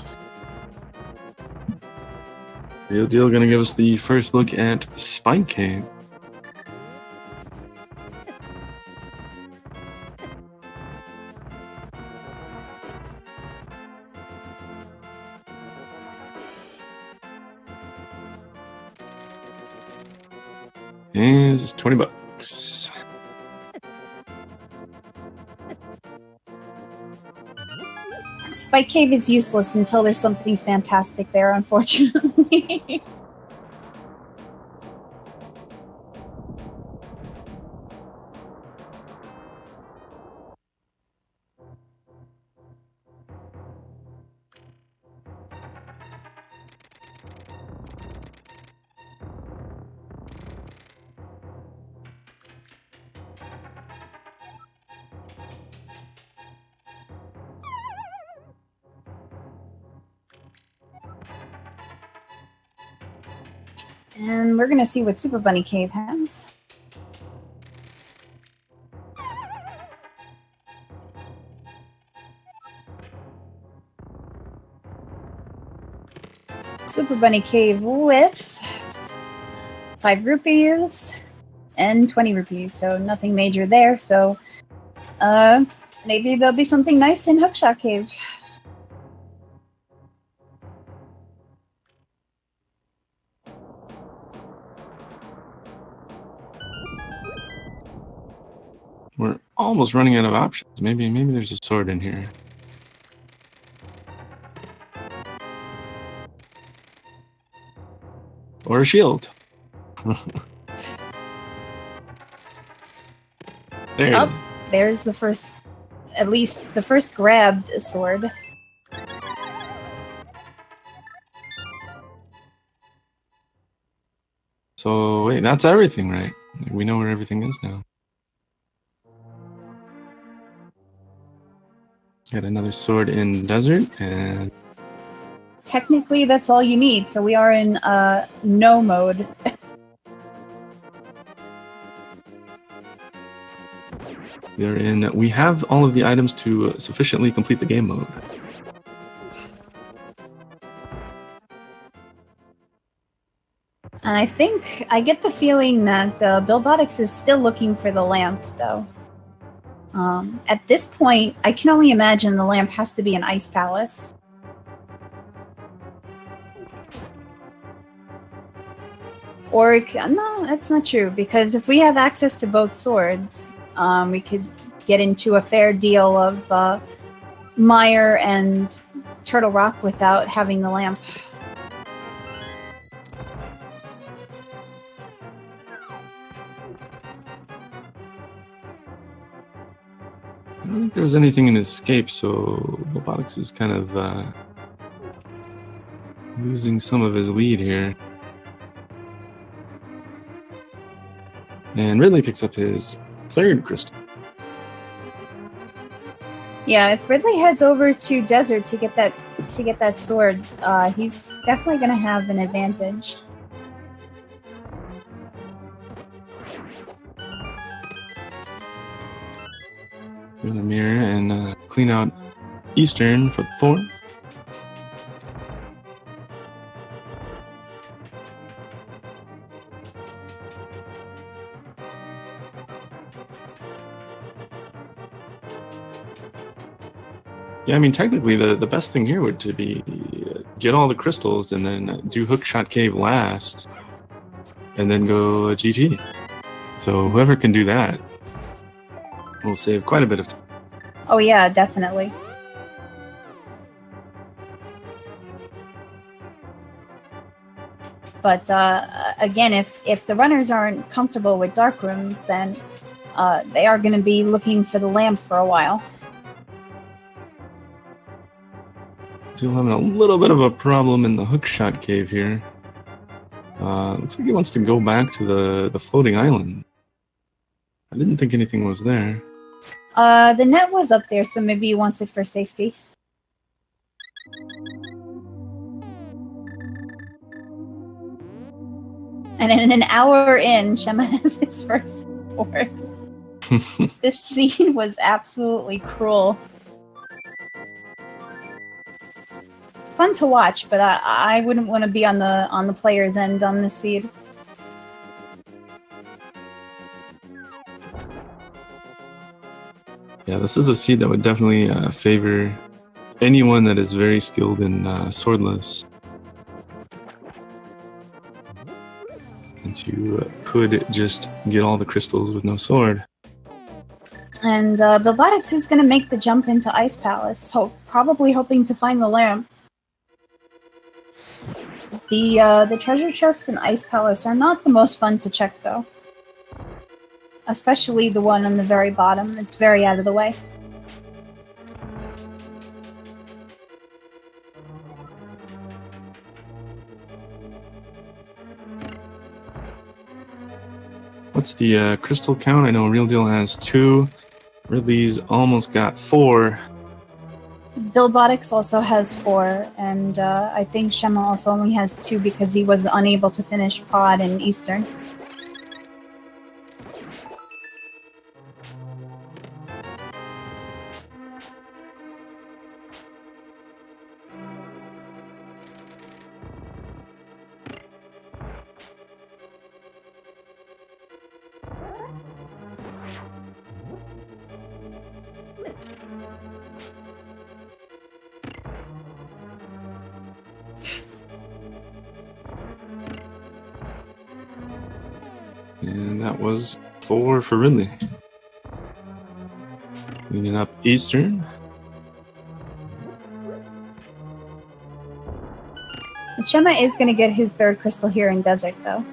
Real Deal gonna give us the first look at Spike Cave. And this is $20. Spike Cave is useless until there's something fantastic there, unfortunately. And we're gonna see what Super Bunny Cave has. Super Bunny Cave with 5 rupees and 20 rupees, so nothing major there. So maybe there'll be something nice in Hookshot Cave. We're almost running out of options. Maybe there's a sword in here. Or a shield. There. Oh, there's the first, at least the first grabbed sword. So wait, that's everything, right? We know where everything is now. Got another sword in desert, and Technically, that's all you need. So we are in no mode. we have all of the items to sufficiently complete the game mode. And I think I get the feeling that Billbotics is still looking for the lamp, though. At this point, I can only imagine the lamp has to be an ice palace. Or no, that's not true, because if we have access to both swords, we could get into a fair deal of Mire and Turtle Rock without having the lamp. I don't think there was anything in Escape, so Billbotics is kind of losing some of his lead here. And Ridley picks up his 3rd crystal. Yeah, if Ridley heads over to Desert to get that sword, he's definitely going to have an advantage. Go to Mirror and clean out Eastern for the 4th. Yeah, I mean, technically, the best thing here would to be get all the crystals and then do Hookshot Cave last, and then go GT. So whoever can do that will save quite a bit of time. Oh yeah, definitely. But again, if the runners aren't comfortable with dark rooms, then they are going to be looking for the lamp for a while. Still having a little bit of a problem in the Hookshot Cave here. Looks like he wants to go back to the floating island. I didn't think anything was there. The net was up there, so maybe he wants it for safety. And in an hour in, Shema has his first sword. This scene was absolutely cruel. Fun to watch, but I wouldn't want to be on the player's end on this seed. Yeah, this is a seed that would definitely favor anyone that is very skilled in swordless. Since you could just get all the crystals with no sword. And Billbotics is going to make the jump into Ice Palace, so probably hoping to find the lamp. The treasure chests in Ice Palace are not the most fun to check, though. Especially the one on the very bottom. It's very out of the way. What's the crystal count? I know Real Deal has 2. Ridley's almost got 4. Billbotics also has 4, and I think Shema also only has 2 because he was unable to finish Pod and Eastern. And that was 4 for Ridley. Cleaning up Eastern. Shema is going to get his 3rd crystal here in Desert, though.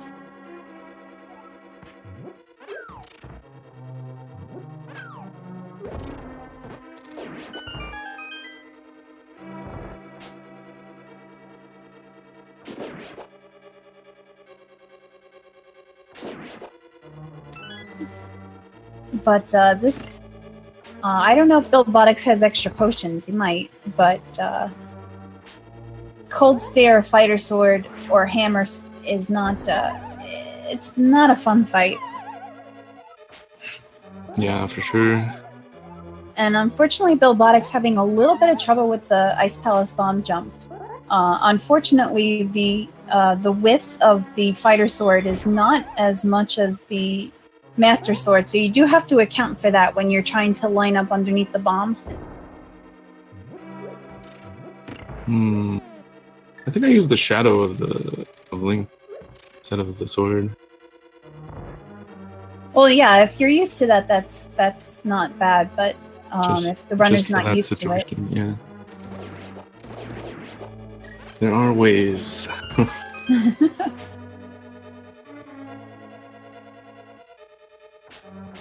But this... I don't know if Billbotics has extra potions. He might, but... Cold Stare, Fighter Sword, or Hammer is not... it's not a fun fight. Yeah, for sure. And unfortunately, Billbotics having a little bit of trouble with the Ice Palace bomb jump. Unfortunately, the width of the Fighter Sword is not as much as the Master Sword, so you do have to account for that when you're trying to line up underneath the bomb. I think I used the shadow of Link instead of the sword. Well, yeah, if you're used to that, that's not bad. But if the runner's not used to it, yeah. There are ways.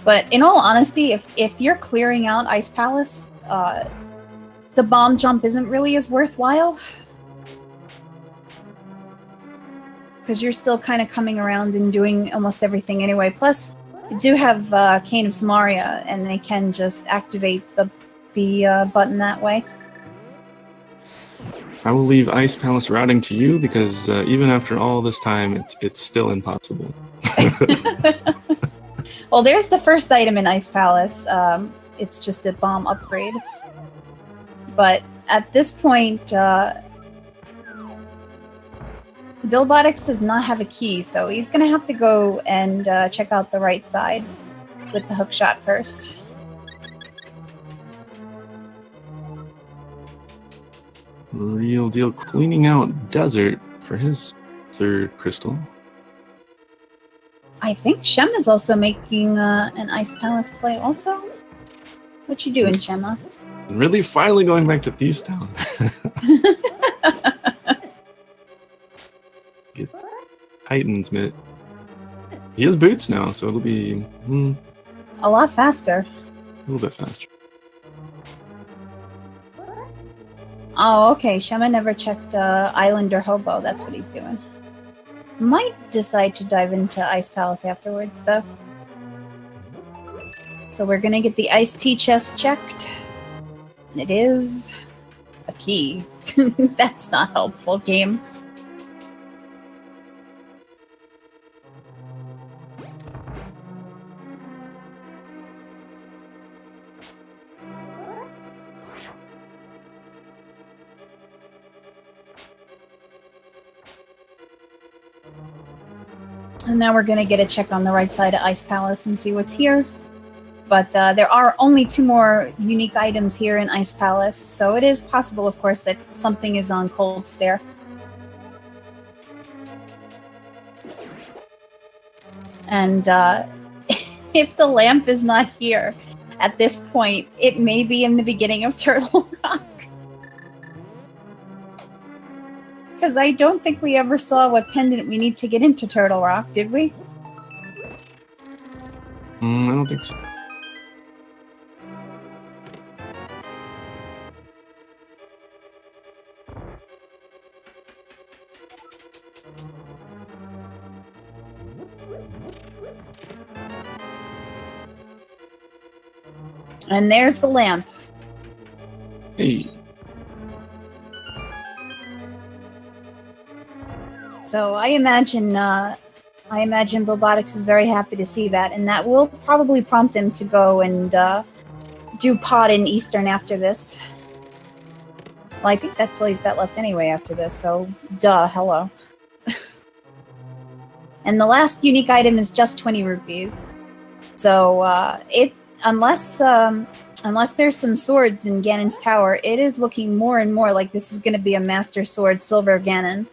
But in all honesty, if you're clearing out Ice Palace, the bomb jump isn't really as worthwhile. Because you're still kind of coming around and doing almost everything anyway. Plus, you do have Cane of Samaria, and they can just activate the button that way. I will leave Ice Palace routing to you because even after all this time, it's still impossible. Well, there's the first item in Ice Palace. It's just a bomb upgrade. But at this point, Billbotics does not have a key, so he's going to have to go and check out the right side with the hook shot first. Real Deal cleaning out Desert for his 3rd crystal. I think Shem is also making an Ice Palace play also. What you doing, Shema? Really finally going back to Thieves Town. Get Titans, mitt. He has boots now, so it'll be a lot faster. A little bit faster. Oh, okay. Shema never checked Island or Hobo. That's what he's doing. Might decide to dive into Ice Palace afterwards, though. So we're gonna get the Ice Tea chest checked. And it is a key. That's not helpful, game. And now we're going to get a check on the right side of Ice Palace and see what's here. But there are only 2 more unique items here in Ice Palace, so it is possible, of course, that something is on Cold Stare. And if the lamp is not here at this point, it may be in the beginning of Turtle Rock. Because I don't think we ever saw what pendant we need to get into Turtle Rock, did we? I don't think so. And there's the lamp. Hey, So I imagine Billbotics is very happy to see that, and that will probably prompt him to go and do pod in Eastern after this. Well, I think that's all he's got left anyway after this, so duh, hello. And the last unique item is just 20 rupees. So unless there's some swords in Ganon's tower, it is looking more and more like this is going to be a Master Sword Silver Ganon.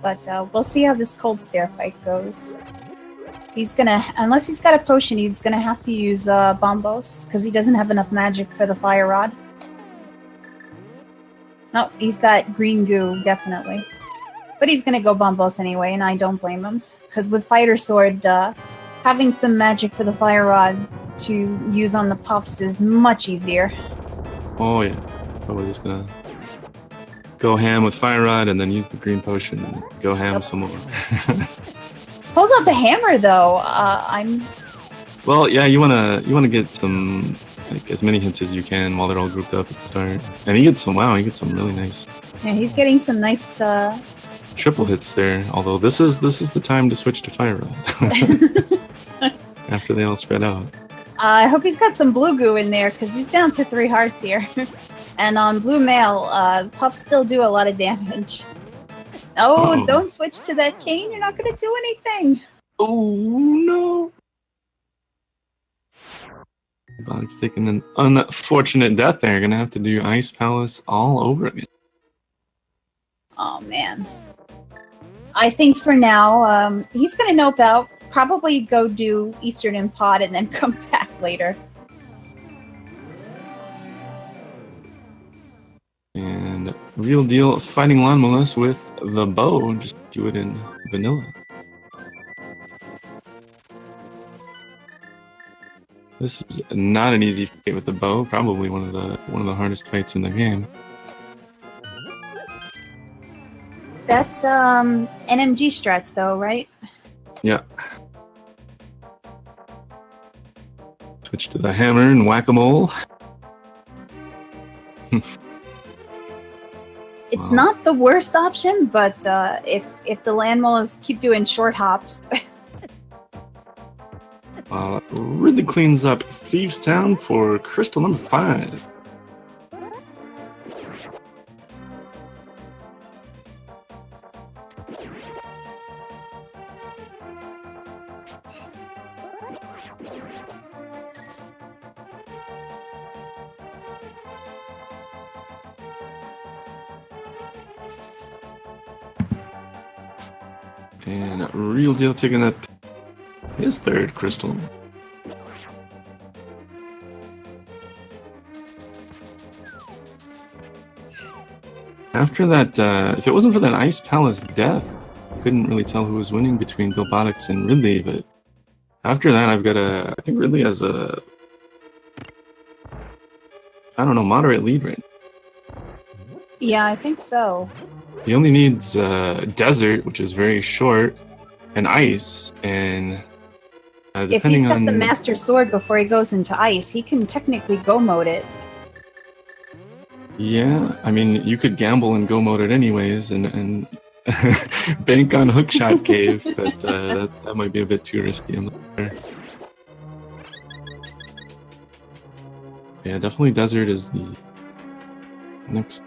But we'll see how this cold stare fight goes. He's gonna, unless he's got a potion, he's gonna have to use Bombos, because he doesn't have enough magic for the Fire Rod. No, he's got green goo, definitely. But he's gonna go Bombos anyway, and I don't blame him. Because with Fighter Sword, having some magic for the Fire Rod to use on the puffs is much easier. Oh yeah, probably just gonna go ham with Fire Rod and then use the green potion and go ham some more. Pulls out the hammer though. Well, yeah, you wanna get some, like, as many hits as you can while they're all grouped up at the start. And he gets some really nice. Yeah, he's getting some nice triple hits there. Although this is the time to switch to Fire Rod after they all spread out. I hope he's got some blue goo in there because he's down to 3 hearts here. And on blue mail, puffs still do a lot of damage. Oh, don't switch to that cane. You're not going to do anything. Oh, no. Bob's taking an unfortunate death there. Going to have to do Ice Palace all over again. Oh, man. I think for now, he's going to nope out. Probably go do Eastern and Pod and then come back later. And Real Deal fighting Lawnmolus with the bow. Just do it in vanilla. This is not an easy fight with the bow. Probably one of the hardest fights in the game. That's NMG strats though, right? Yeah. Switch to the hammer and whack-a-mole. It's not the worst option, but if the landmolls keep doing short hops. Ridley cleans up Thieves Town for crystal number 5. And Real Deal picking up his 3rd crystal. After that, if it wasn't for that Ice Palace death, I couldn't really tell who was winning between Billbotics and Ridley, but after that I've got I think Ridley has a, I don't know, moderate lead right now. Yeah, I think so. He only needs Desert, which is very short, and Ice, and depending if he's got on the Master Sword before he goes into Ice, he can technically go mode it. Yeah, I mean, you could gamble and go mode it anyways, and bank on Hookshot Cave, but that might be a bit too risky. I'm not sure. Yeah, definitely Desert is the next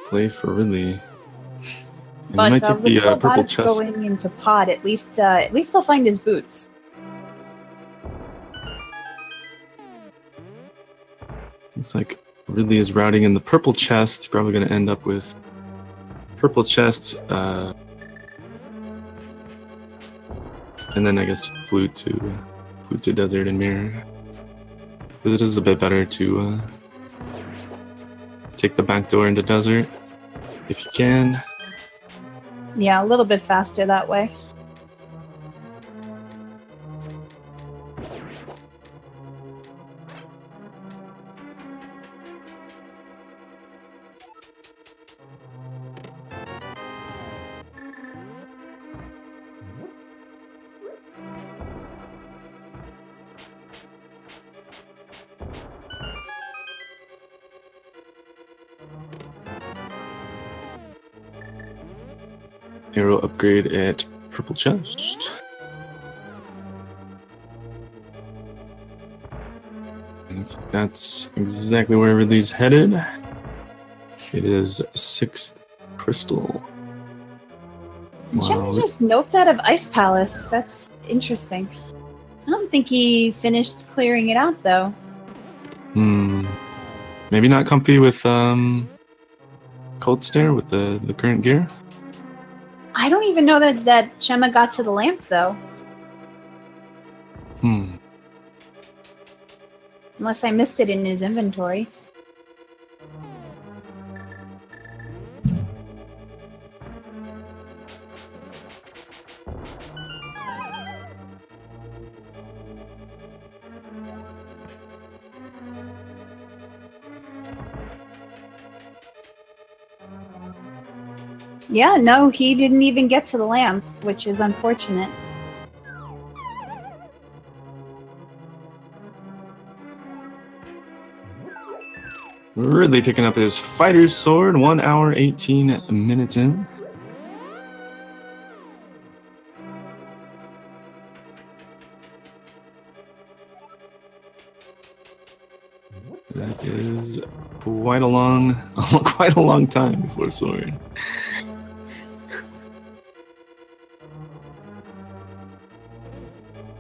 play for Ridley. And But he might take the purple Billbotics chest. going into Pod, at least he'll find his boots. Looks like Ridley is routing in the purple chest. Probably going to end up with purple chest, and then I guess flute to Desert and Mirror. Because it is a bit better to take the back door into Desert if you can. Yeah, a little bit faster that way. arrow upgrade at purple chest. And looks like that's exactly where Ridley's headed. It is 6th crystal. Shema just noped out of Ice Palace. That's interesting. I don't think he finished clearing it out, though. Maybe not comfy with Cold Stare with the current gear? I don't even know that Shema got to the lamp, though. Unless I missed it in his inventory. Yeah, no, he didn't even get to the lamp, which is unfortunate. Ridley picking up his fighter's sword, 1 hour, 18 minutes in. That is quite a long time before sword.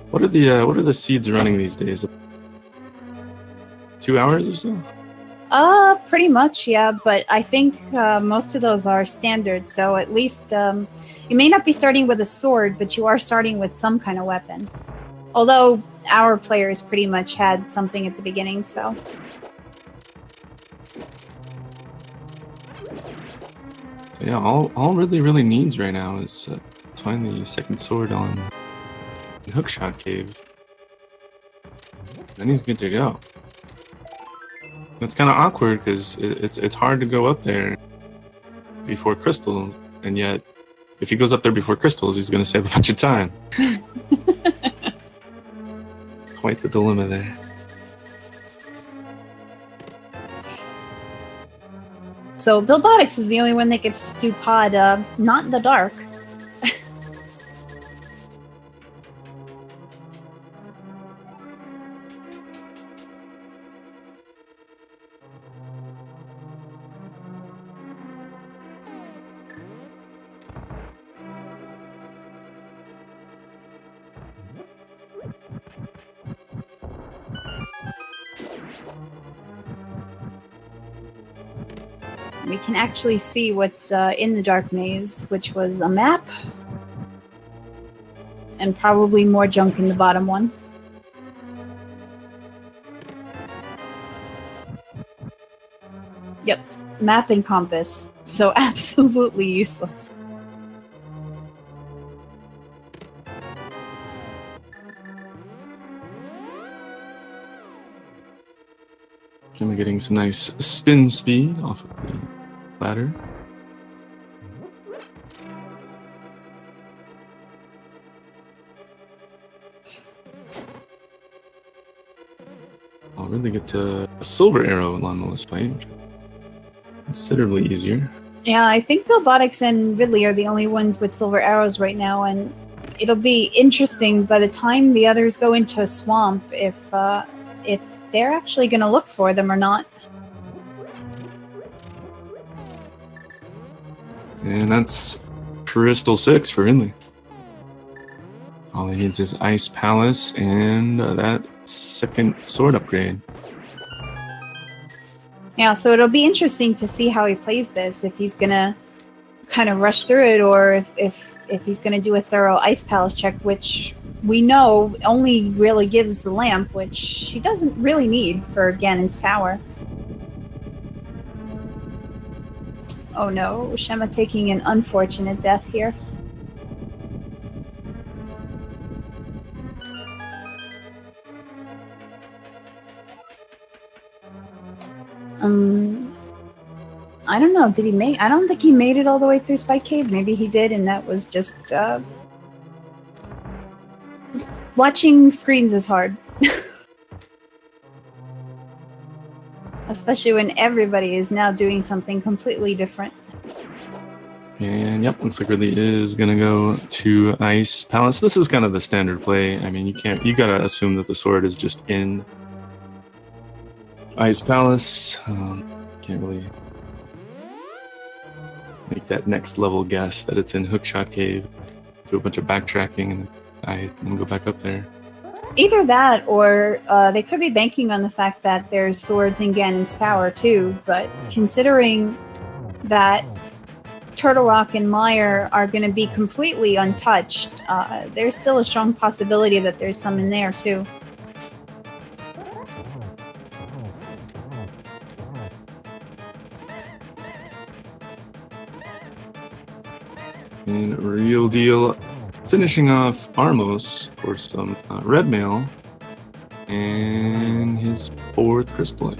What are the seeds running these days? 2 hours or so? Pretty much, yeah, but I think most of those are standard, so at least you may not be starting with a sword, but you are starting with some kind of weapon. Although our players pretty much had something at the beginning, so... Yeah, all Ridley really needs right now is find the second sword on Hookshot Cave. Then he's good to go. It's kind of awkward because it's hard to go up there before crystals, and yet if he goes up there before crystals, he's going to save a bunch of time. Quite the dilemma there. So Billbotics is the only one that gets to do pod, not in the dark. We can actually see what's in the dark maze, which was a map, and probably more junk in the bottom one. Yep, map and compass. So absolutely useless. And we're getting some nice spin speed off of the ladder. I'll really get to a silver arrow in Lawnmow's fight, which is considerably easier. Yeah, I think Billbotics and Ridley are the only ones with silver arrows right now, and it'll be interesting by the time the others go into a swamp if they're actually going to look for them or not. And that's Crystal 6 for Ridley. All he needs is Ice Palace and that second sword upgrade. Yeah, so it'll be interesting to see how he plays this, if he's going to kind of rush through it, or if he's going to do a thorough Ice Palace check, which we know only really gives the lamp, which she doesn't really need for Ganon's tower. Oh no, Shema taking an unfortunate death here. I don't know, did he make... I don't think he made it all the way through Spike Cave. Maybe he did, and that was just, watching screens is hard. Especially when everybody is now doing something completely different. And yep, looks like Ridley is gonna go to Ice Palace. This is kind of the standard play. I mean, you gotta assume that the sword is just in Ice Palace. Can't really make that next level guess that it's in Hookshot Cave. Do a bunch of backtracking and go back up there. Either that, or they could be banking on the fact that there's swords in Ganon's tower too. But considering that Turtle Rock and Mire are going to be completely untouched, there's still a strong possibility that there's some in there too. And Real Deal finishing off Armos for some red mail and his 4th crystal.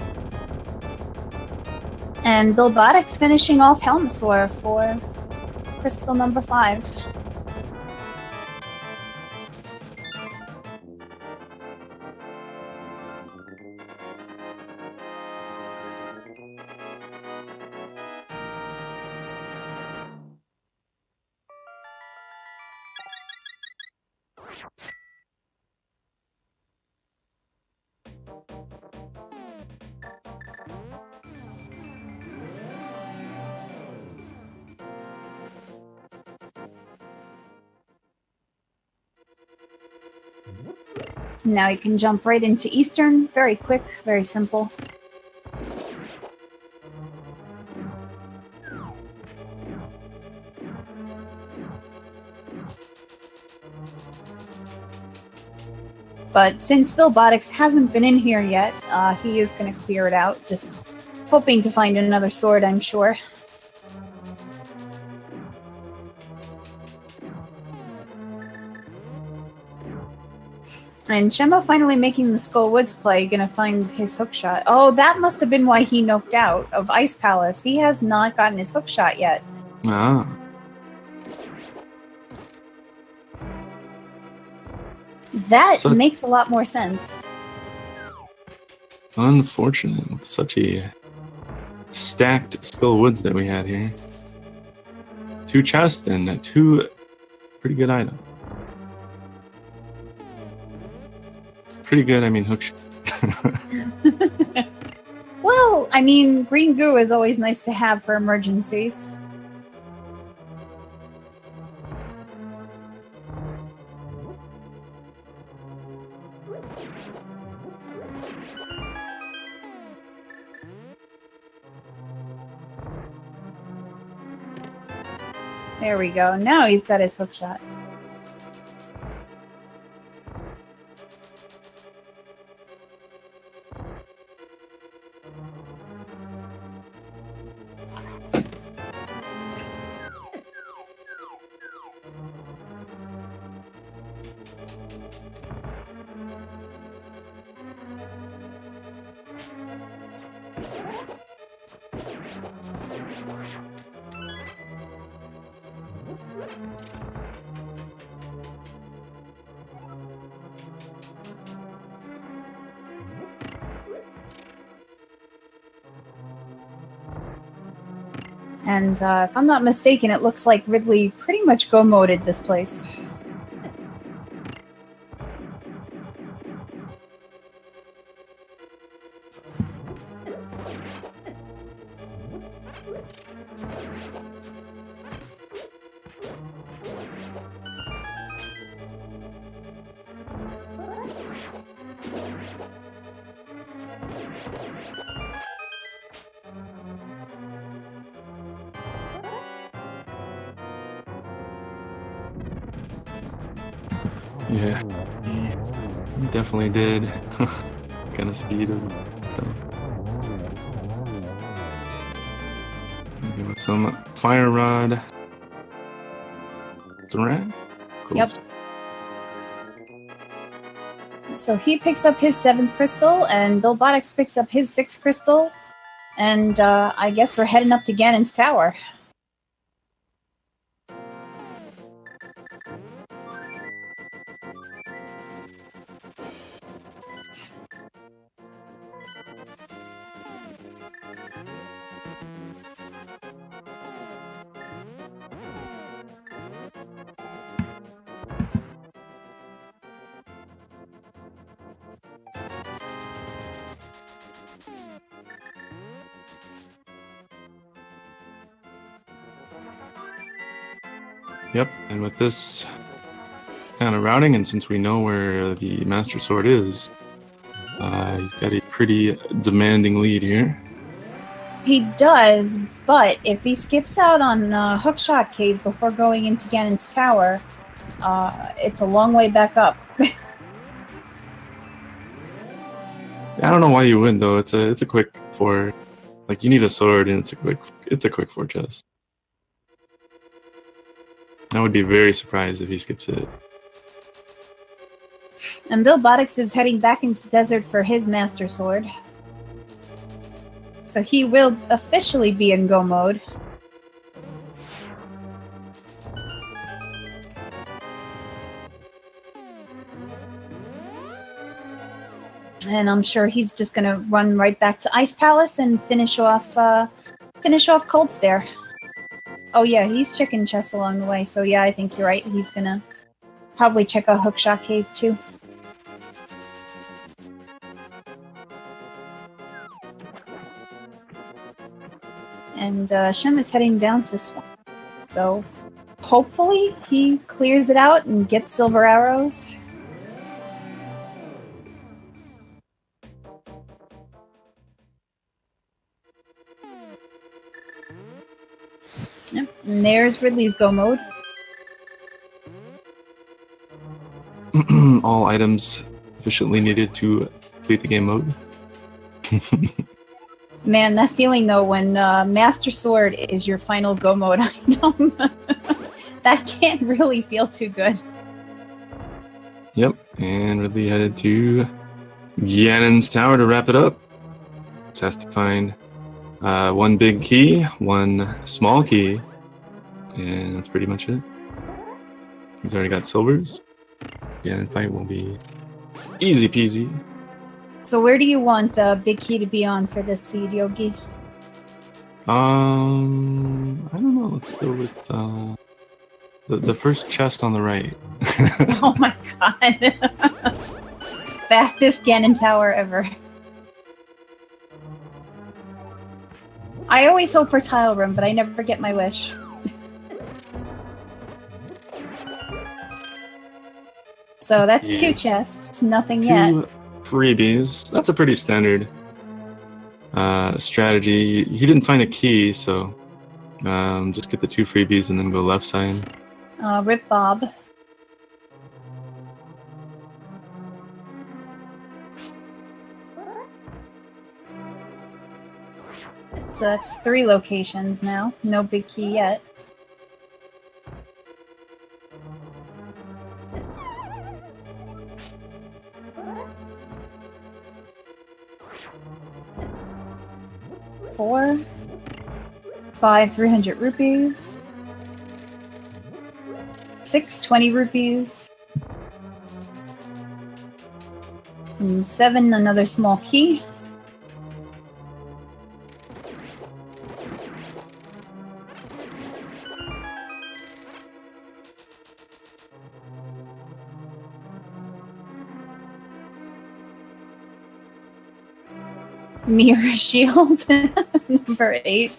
And billbotics finishing off Helmasaur for crystal number 5. Now you can jump right into Eastern. Very quick, very simple. But since billbotics hasn't been in here yet, he is going to clear it out, just hoping to find another sword, I'm sure. And Shemma finally making the Skull Woods play, gonna find his hookshot. Oh, that must have been why he noped out of Ice Palace. He has not gotten his hookshot yet. Ah. That makes a lot more sense. Unfortunate with such a stacked Skull Woods that we had here. 2 chests and 2 pretty good items. Pretty good, I mean hookshot. Well, I mean, green goo is always nice to have for emergencies. There we go. Now he's got his hookshot. And if I'm not mistaken, it looks like Ridley pretty much go-moded this place. Yeah, he definitely did. Kind of speed of stuff. With some fire rod. Cool. Yep. So he picks up his 7th crystal, and billbotics picks up his 6th crystal, and I guess we're heading up to Ganon's tower. Yep, and with this kind of routing, and since we know where the Master Sword is, he's got a pretty demanding lead here. He does, but if he skips out on Hookshot Cave before going into Ganon's Tower, it's a long way back up. I don't know why you wouldn't though. It's a quick 4. Like, you need a sword, and it's a quick 4 chest. I would be very surprised if he skips it. And billbotics is heading back into the desert for his Master Sword. So he will officially be in go mode. And I'm sure he's just gonna run right back to Ice Palace and finish off Cold Stare. Oh yeah, he's checking chests along the way, so yeah, I think you're right. He's gonna probably check out Hookshot Cave too. And Shem is heading down to Swamp. So hopefully he clears it out and gets silver arrows. Yep, and there's Ridley's go mode. All items efficiently needed to complete the game mode. Man, that feeling though when Master Sword is your final go mode item, that can't really feel too good. Yep, and Ridley headed to Ganon's Tower to wrap it up. Has to find 1 big key, 1 small key, and that's pretty much it. He's already got silvers. Ganon fight will be easy peasy. So where do you want Big Key to be on for this seed, Yogi? I don't know. Let's go with the first chest on the right. Oh my god. Fastest Ganon Tower ever. I always hope for tile room, but I never get my wish. So that's 2 chests, nothing 2 yet. freebies. That's a pretty standard strategy. He didn't find a key, so just get the 2 freebies and then go left side. Rip Bob. So that's 3 locations now. No big key yet. Four, 5, 300 rupees. 6, 20 rupees. And 7, another small key. Mirror shield, number 8.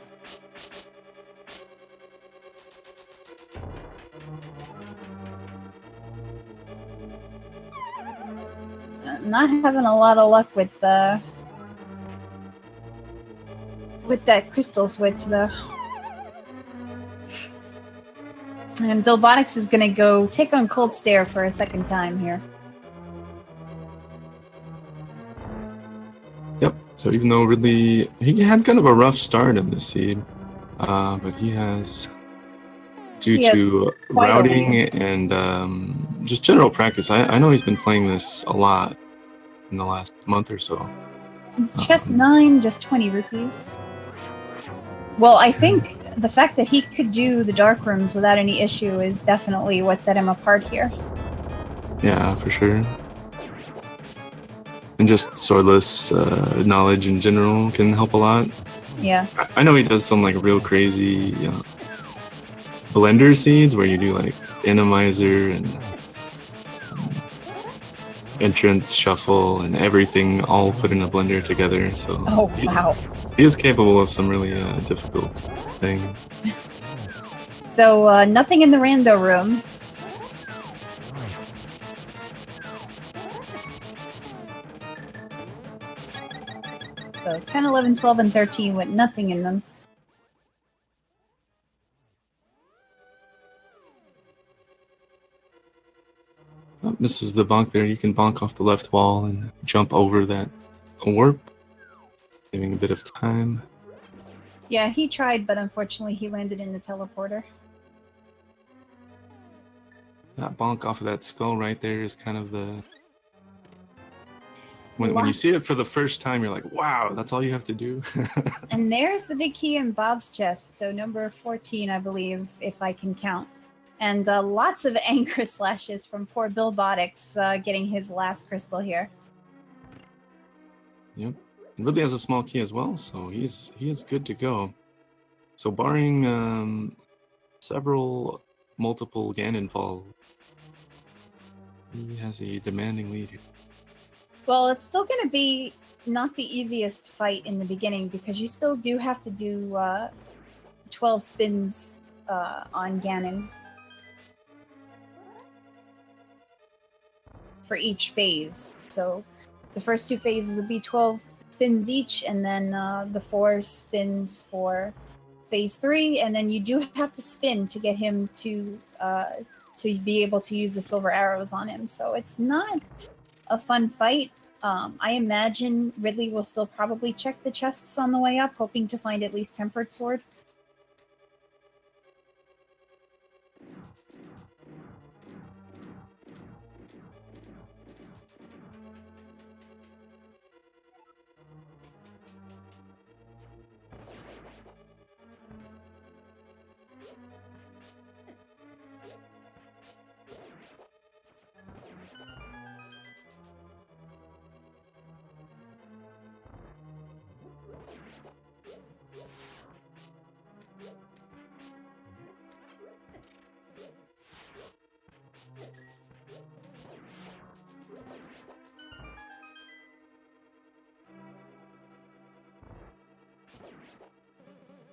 Not having a lot of luck with that crystal switch, though. And billbotics is gonna go take on Cold Stare for a second time here. Yep. So even though Ridley, he had kind of a rough start in this seed, but he has, due to routing and just general practice, I know he's been playing this a lot in the last month or so. Just 9, just 20 rupees. Well, I think the fact that he could do the dark rooms without any issue is definitely what set him apart here. Yeah, for sure. And just swordless knowledge in general can help a lot. Yeah. I know he does some like real crazy blender seeds where you do like Inamizer and entrance shuffle and everything all put in a blender together. So wow. He is capable of some really difficult thing. So nothing in the rando room. So 10, 11, 12, and 13 with nothing in them. Oh, this is the bonk there. You can bonk off the left wall and jump over that warp, giving a bit of time. Yeah, he tried, but unfortunately he landed in the teleporter. That bonk off of that skull right there is kind of the... When you see it for the first time, you're like, wow, that's all you have to do. And there's the big key in Bob's chest. So number 14, I believe, if I can count. And lots of anger slashes from poor billbotics getting his last crystal here. Yep. And Ridley has a small key as well, so he is good to go. So barring multiple Ganon falls, he has a demanding lead here. Well, it's still going to be not the easiest fight in the beginning because you still do have to do 12 spins on Ganon for each phase. So the first 2 phases will be 12 spins each, and then the 4 spins for phase 3, and then you do have to spin to get him to be able to use the silver arrows on him. So it's not a fun fight. I imagine Ridley will still probably check the chests on the way up, hoping to find at least Tempered Sword.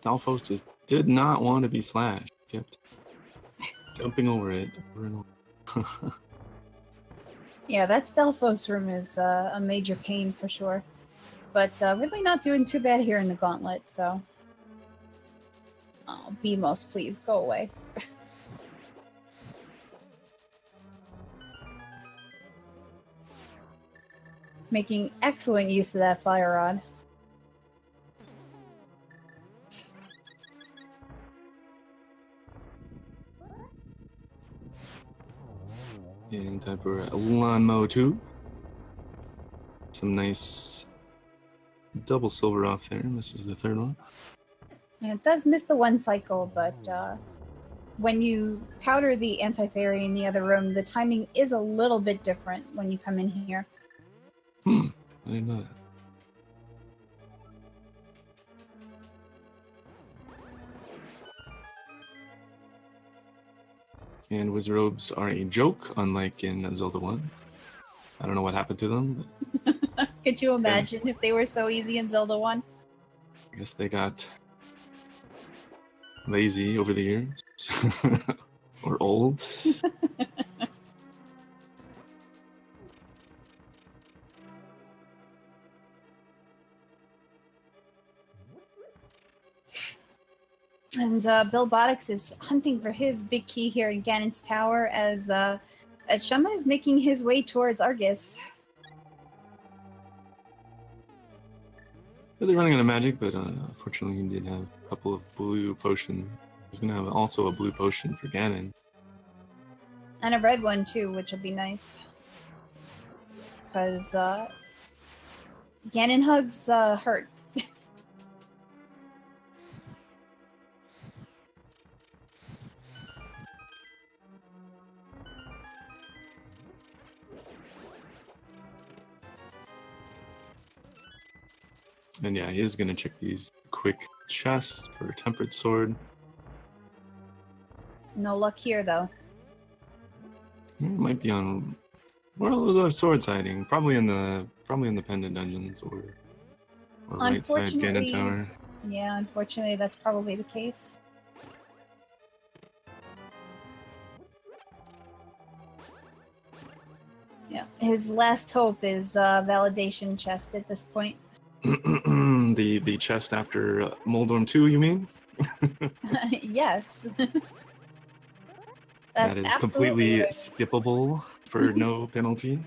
Alphos just did not want to be slashed. Kept jumping over it over and over. Yeah, that Stelphos room is a major pain for sure. But really not doing too bad here in the gauntlet, so... Oh, BMOS, please, go away. Making excellent use of that fire rod. And time for a Lawnmower 2. Some nice double silver off there. This is the third one. And it does miss the 1 cycle, but when you powder the anti-fairy in the other room, the timing is a little bit different when you come in here. I didn't know that. And wizard robes are a joke, unlike in Zelda 1. I don't know what happened to them. But Could you imagine if they were so easy in Zelda 1? I guess they got lazy over the years. Or old. And billbotics is hunting for his big key here in Ganon's Tower as Shema is making his way towards Argus. Really running out of magic, but unfortunately he did have a couple of blue potions. He's going to have also a blue potion for Ganon. And a red one too, which will be nice. Because Ganon hugs hurt. And yeah, he is going to check these quick chests for Tempered Sword. No luck here, though. It might be on... Where are those swords hiding? Probably in the pendant dungeons or right side Ganon Tower. Yeah, unfortunately, that's probably the case. Yeah, his last hope is validation chest at this point. the chest after Moldorm 2, you mean? Yes. That That's is absolutely completely right. skippable for no penalty.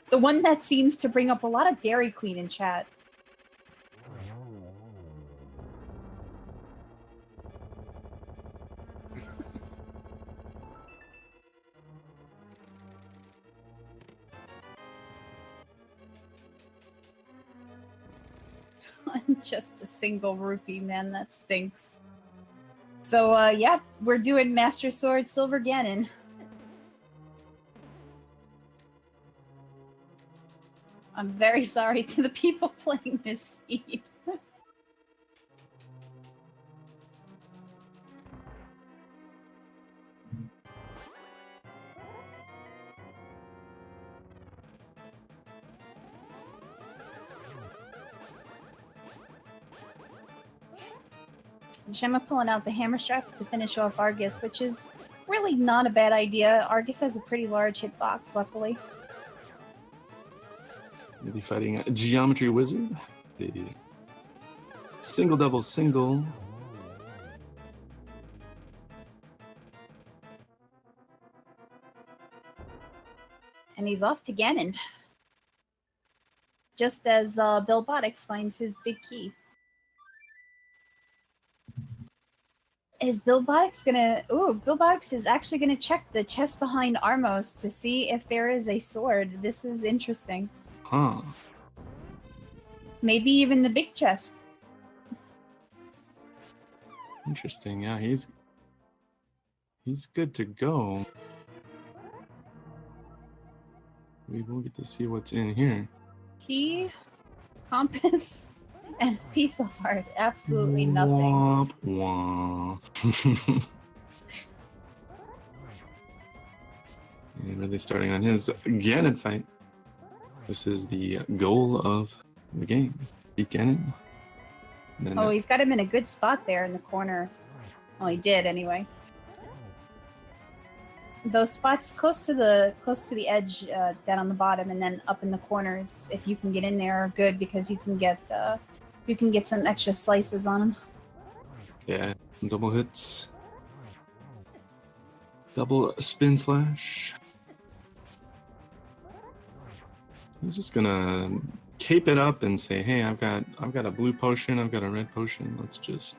The one that seems to bring up a lot of Dairy Queen in chat. Just a single rupee, man, that stinks. So, yeah, we're doing Master Sword Silver Ganon. I'm very sorry to the people playing this seed. Gemma pulling out the hammer strats to finish off Argus, which is really not a bad idea. Argus has a pretty large hitbox, luckily. We'll be fighting a Geometry Wizard. The single double single. And he's off to Ganon. Just as billbotics finds his big key. Is billbotics gonna... Ooh, billbotics is actually gonna check the chest behind Armos to see if there is a sword. This is interesting. Huh. Maybe even the big chest. Interesting. Yeah, he's good to go. We will get to see what's in here. Key, compass, and piece of heart. Absolutely nothing. Womp womp. And really starting on his Ganon fight. This is the goal of the game. Beat Ganon. And then, Oh, he's got him in a good spot there in the corner. Well, he did anyway. Those spots close to the edge, down on the bottom, and then up in the corners, if you can get in there, are good because you can get some extra slices on them. yeah, double hits. Double spin slash. He's just gonna cape it up and say, "Hey, I've got a blue potion, I've got a red potion. Let's just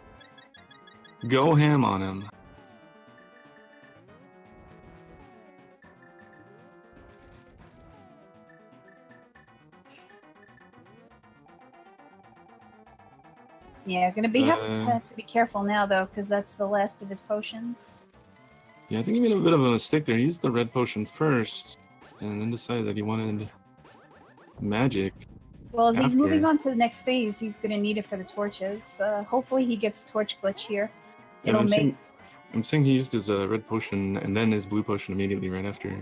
go ham on him." Yeah, gonna be have to be careful now though, because that's the last of his potions. Yeah, I think he made a bit of a mistake there. He used the red potion first, and then decided that he wanted magic. Well, as he's after. moving on to the next phase, he's gonna need it for the torches. Hopefully, he gets torch glitch here. Yeah, It'll make. I'm saying he used his red potion and then his blue potion immediately right after.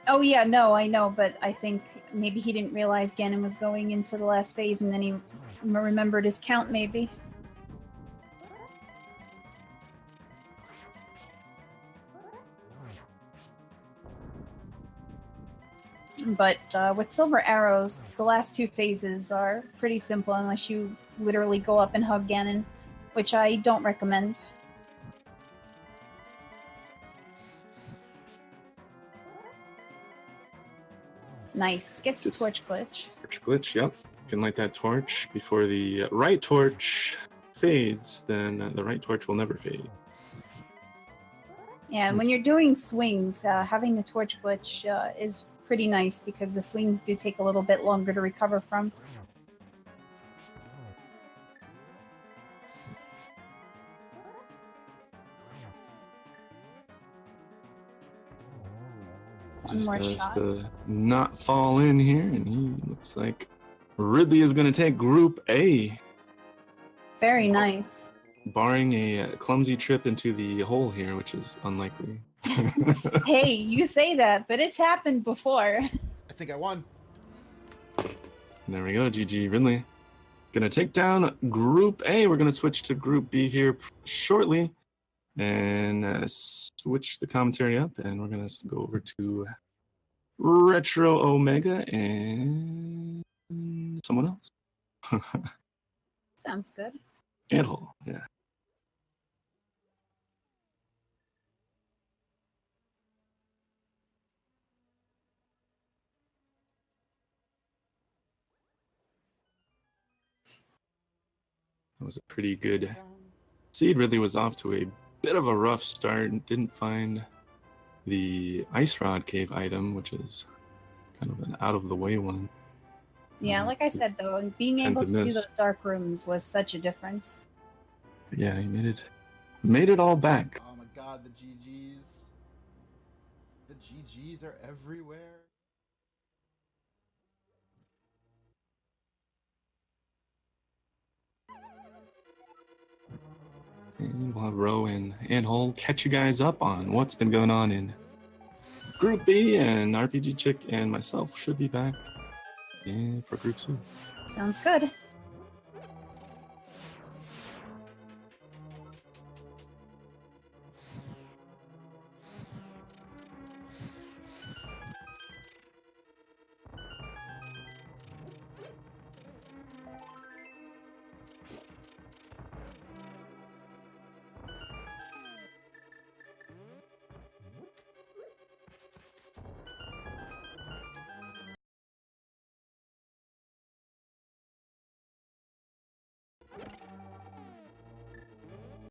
Oh yeah, no, I know, but I think maybe he didn't realize Ganon was going into the last phase, and then he remembered his count, maybe. But with silver arrows, the last two phases are pretty simple unless you literally go up and hug Ganon, which I don't recommend. Nice. Gets the torch glitch. Torch glitch, yep. You can light that torch before the right torch fades, then the right torch will never fade. Yeah, and when you're doing swings, having the torch glitch is pretty nice because the swings do take a little bit longer to recover from. One more shot. To not fall in here, and he looks like Ridley is going to take Group A. Very nice. Barring a clumsy trip into the hole here, which is unlikely. Hey, you say that, but it's happened before. I think I won. There we go, GG Ridley. Gonna take down Group A. We're gonna switch to Group B here shortly. and switch the commentary up, and we're gonna go over to Retro Omega and someone else. Sounds good. Anthol, yeah. That was a pretty good seed. Ridley was off to a bit of a rough start and didn't find the Ice Rod Cave item, which is kind of an out-of-the-way one. Yeah, like I said, though, being able to do those dark rooms was such a difference. But yeah, he made it all back. Oh my god, the GGs. The GGs are everywhere. And we'll have Ro and Anthol catch you guys up on what's been going on in Group B, and RPG Chick and myself should be back for Group C. Sounds good.